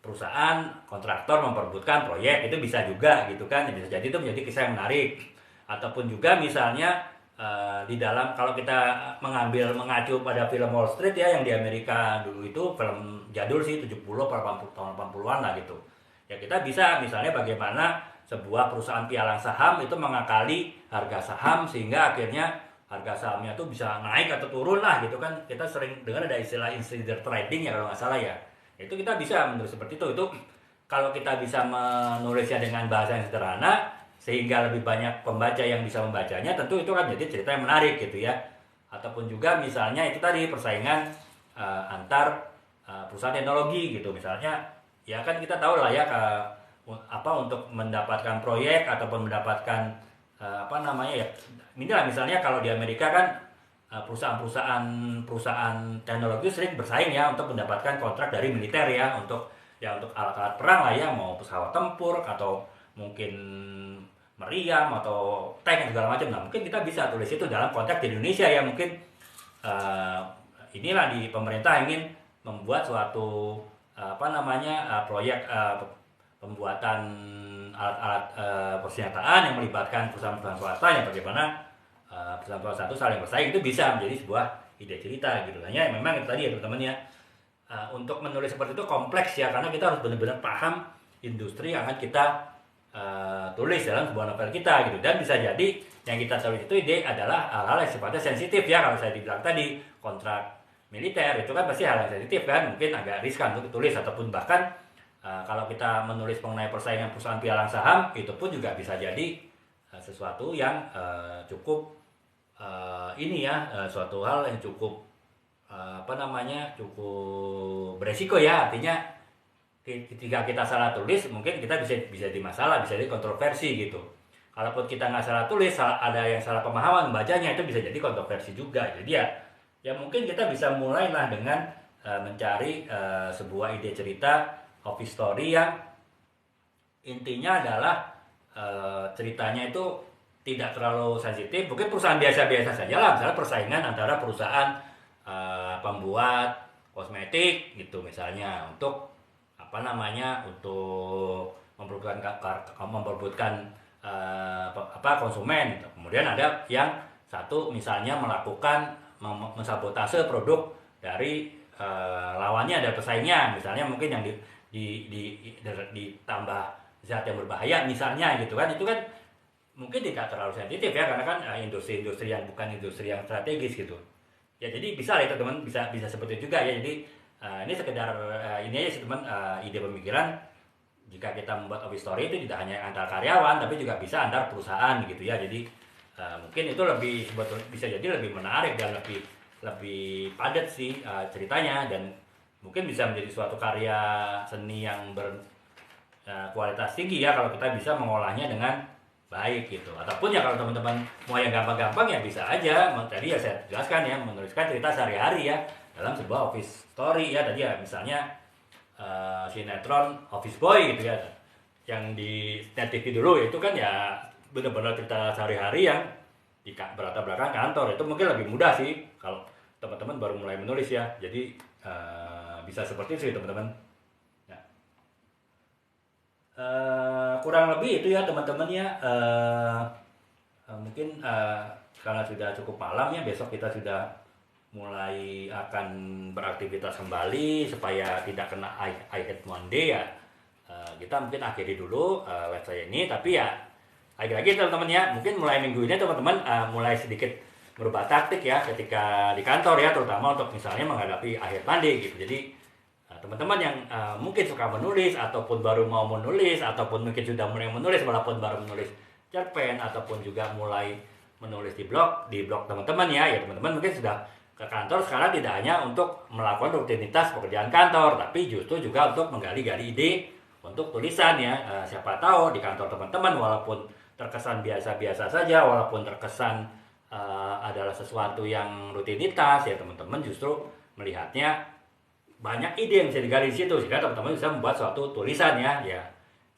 perusahaan kontraktor memperebutkan proyek, itu bisa juga gitu kan. Bisa jadi itu menjadi kisah yang menarik. Ataupun juga misalnya di dalam, kalau kita mengacu pada film Wall Street ya, yang di Amerika dulu, itu film jadul sih, 70 atau 80-an lah gitu. Ya kita bisa misalnya bagaimana sebuah perusahaan pialang saham itu mengakali harga saham sehingga akhirnya harga sahamnya tuh bisa naik atau turun lah gitu kan. Kita sering dengar ada istilah insider trading ya kalau nggak salah ya. Itu kita bisa menulis seperti itu. Itu kalau kita bisa menulisnya dengan bahasa yang sederhana sehingga lebih banyak pembaca yang bisa membacanya, tentu itu kan jadi cerita yang menarik gitu ya. Ataupun juga misalnya itu tadi persaingan antar perusahaan teknologi gitu misalnya. Ya kan kita tahu lah ya untuk mendapatkan proyek ataupun mendapatkan inilah misalnya kalau di Amerika kan perusahaan teknologi sering bersaing ya untuk mendapatkan kontrak dari militer ya, untuk alat-alat perang lah ya, mau pesawat tempur atau mungkin meriam atau tank dan segala macam. Nah mungkin kita bisa tulis itu dalam konteks di Indonesia ya, mungkin inilah di pemerintah ingin membuat suatu proyek pembuatan alat-alat persenjataan yang melibatkan perusahaan-perusahaan swasta, yang bagaimana perusahaan satu saling bersaing, itu bisa menjadi sebuah ide cerita gitu. Hanya memang itu tadi ya teman-teman ya, untuk menulis seperti itu kompleks ya, karena kita harus benar-benar paham industri yang akan kita tulis dalam sebuah novel kita gitu. Dan bisa jadi yang kita tulis itu ide adalah hal-hal yang sifatnya sensitif ya. Kalau saya dibilang tadi kontrak militer itu kan pasti hal yang sensitif kan, mungkin agak riskan untuk ditulis. Ataupun bahkan kalau kita menulis mengenai persaingan perusahaan pialang saham, itu pun juga bisa jadi sesuatu yang cukup suatu hal yang cukup cukup beresiko ya. Artinya ketika kita salah tulis mungkin kita bisa di masalah, bisa jadi kontroversi gitu. Kalaupun kita nggak salah tulis, ada yang salah pemahaman membacanya, itu bisa jadi kontroversi juga. Jadi ya mungkin kita bisa mulailah dengan mencari sebuah ide cerita office story yang intinya adalah ceritanya itu tidak terlalu sensitif. Mungkin perusahaan biasa-biasa saja lah, misalnya persaingan antara perusahaan pembuat kosmetik gitu misalnya, untuk untuk memperebutkan konsumen. Kemudian ada yang satu misalnya melakukan mensabotase produk dari lawannya, ada pesaingnya misalnya, mungkin yang ditambah zat yang berbahaya misalnya gitu kan. Itu kan mungkin tidak terlalu sensitif ya, karena kan industri-industri yang bukan industri yang strategis gitu ya. Jadi bisa lah itu teman, bisa seperti itu juga ya. Jadi ini sekedar ini aja sih teman, ide pemikiran. Jika kita membuat office story itu tidak hanya antar karyawan, tapi juga bisa antar perusahaan gitu ya. Jadi mungkin itu bisa jadi lebih menarik dan lebih padat sih ceritanya, dan mungkin bisa menjadi suatu karya seni yang berkualitas tinggi ya kalau kita bisa mengolahnya dengan baik gitu. Ataupun ya kalau teman-teman mau yang gampang-gampang ya bisa aja. Tadi ya saya jelaskan ya, menuliskan cerita sehari-hari ya dalam sebuah office story ya. Tadi ya misalnya sinetron Office Boy gitu ya, yang di Net TV dulu itu kan ya benar-benar cerita sehari-hari yang di berlatar belakang kantor. Itu mungkin lebih mudah sih kalau teman-teman baru mulai menulis ya. Jadi bisa seperti itu teman-teman ya. kurang lebih itu ya teman-teman ya. Mungkin karena sudah cukup malam ya, besok kita sudah mulai akan beraktivitas kembali supaya tidak kena I hate Monday ya. Kita mungkin akhiri dulu live saya ini, tapi ya lagi-lagi teman-teman ya, mungkin mulai minggu ini teman-teman mulai sedikit berubah taktik ya ketika di kantor ya, terutama untuk misalnya menghadapi akhir Monday gitu. Jadi teman-teman yang mungkin suka menulis ataupun baru mau menulis ataupun mungkin sudah mulai menulis walaupun baru menulis cerpen ataupun juga mulai menulis di blog teman-teman ya, teman-teman mungkin sudah ke kantor sekarang tidak hanya untuk melakukan rutinitas pekerjaan kantor, tapi justru juga untuk menggali-gali ide untuk tulisan ya. Siapa tahu di kantor teman-teman walaupun terkesan biasa-biasa saja, walaupun terkesan adalah sesuatu yang rutinitas ya, teman-teman justru melihatnya banyak ide yang bisa digali di situ sehingga teman-teman bisa membuat suatu tulisan ya.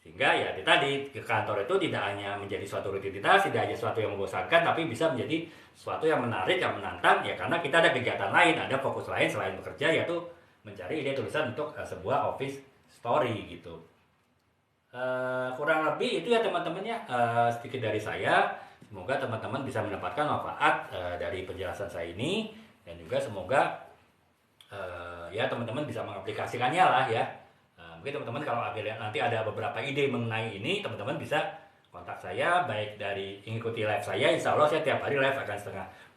Sehingga ya tadi ke kantor itu tidak hanya menjadi suatu rutinitas, tidak hanya suatu yang membosankan, tapi bisa menjadi suatu yang menarik, yang menantang ya, karena kita ada kegiatan lain, ada fokus lain selain bekerja, yaitu mencari ide tulisan untuk sebuah office story gitu. Kurang lebih itu ya teman-teman ya, sedikit dari saya. Semoga teman-teman bisa mendapatkan manfaat dari penjelasan saya ini, dan juga semoga ya teman-teman bisa mengaplikasikannya lah ya. Mungkin teman-teman kalau nanti ada beberapa ide mengenai ini, teman-teman bisa kontak saya, baik dari mengikuti live saya. Insya Allah saya tiap hari live akan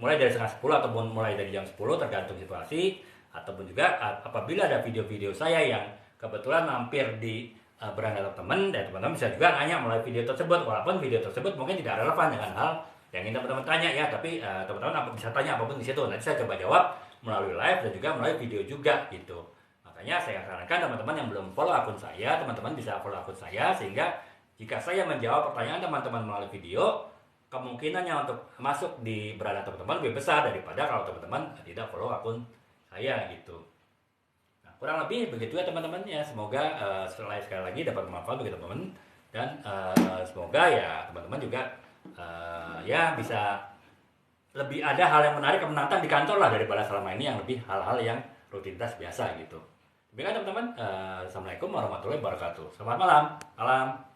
mulai dari setengah 10 ataupun mulai dari jam 10 tergantung situasi, ataupun juga apabila ada video-video saya yang kebetulan mampir di beranda teman-teman, dan teman-teman bisa juga nanya melalui video tersebut, walaupun video tersebut mungkin tidak relevan dengan hal yang ingin teman-teman tanya ya, tapi teman-teman bisa tanya apapun di situ, nanti saya coba jawab melalui live dan juga melalui video juga gitu. Makanya saya sarankan teman-teman yang belum follow akun saya, teman-teman bisa follow akun saya, sehingga jika saya menjawab pertanyaan teman-teman melalui video, kemungkinannya untuk masuk di beranda teman-teman lebih besar daripada kalau teman-teman tidak follow akun saya gitu. Nah, kurang lebih begitu ya teman-teman ya. Semoga sekali lagi dapat bermanfaat bagi teman-teman, dan semoga ya teman-teman juga ya bisa lebih ada hal yang menarik, yang menantang di kantor lah daripada selama ini yang lebih hal-hal yang rutinitas biasa gitu. Demikian teman-teman, assalamualaikum warahmatullahi wabarakatuh. Selamat malam.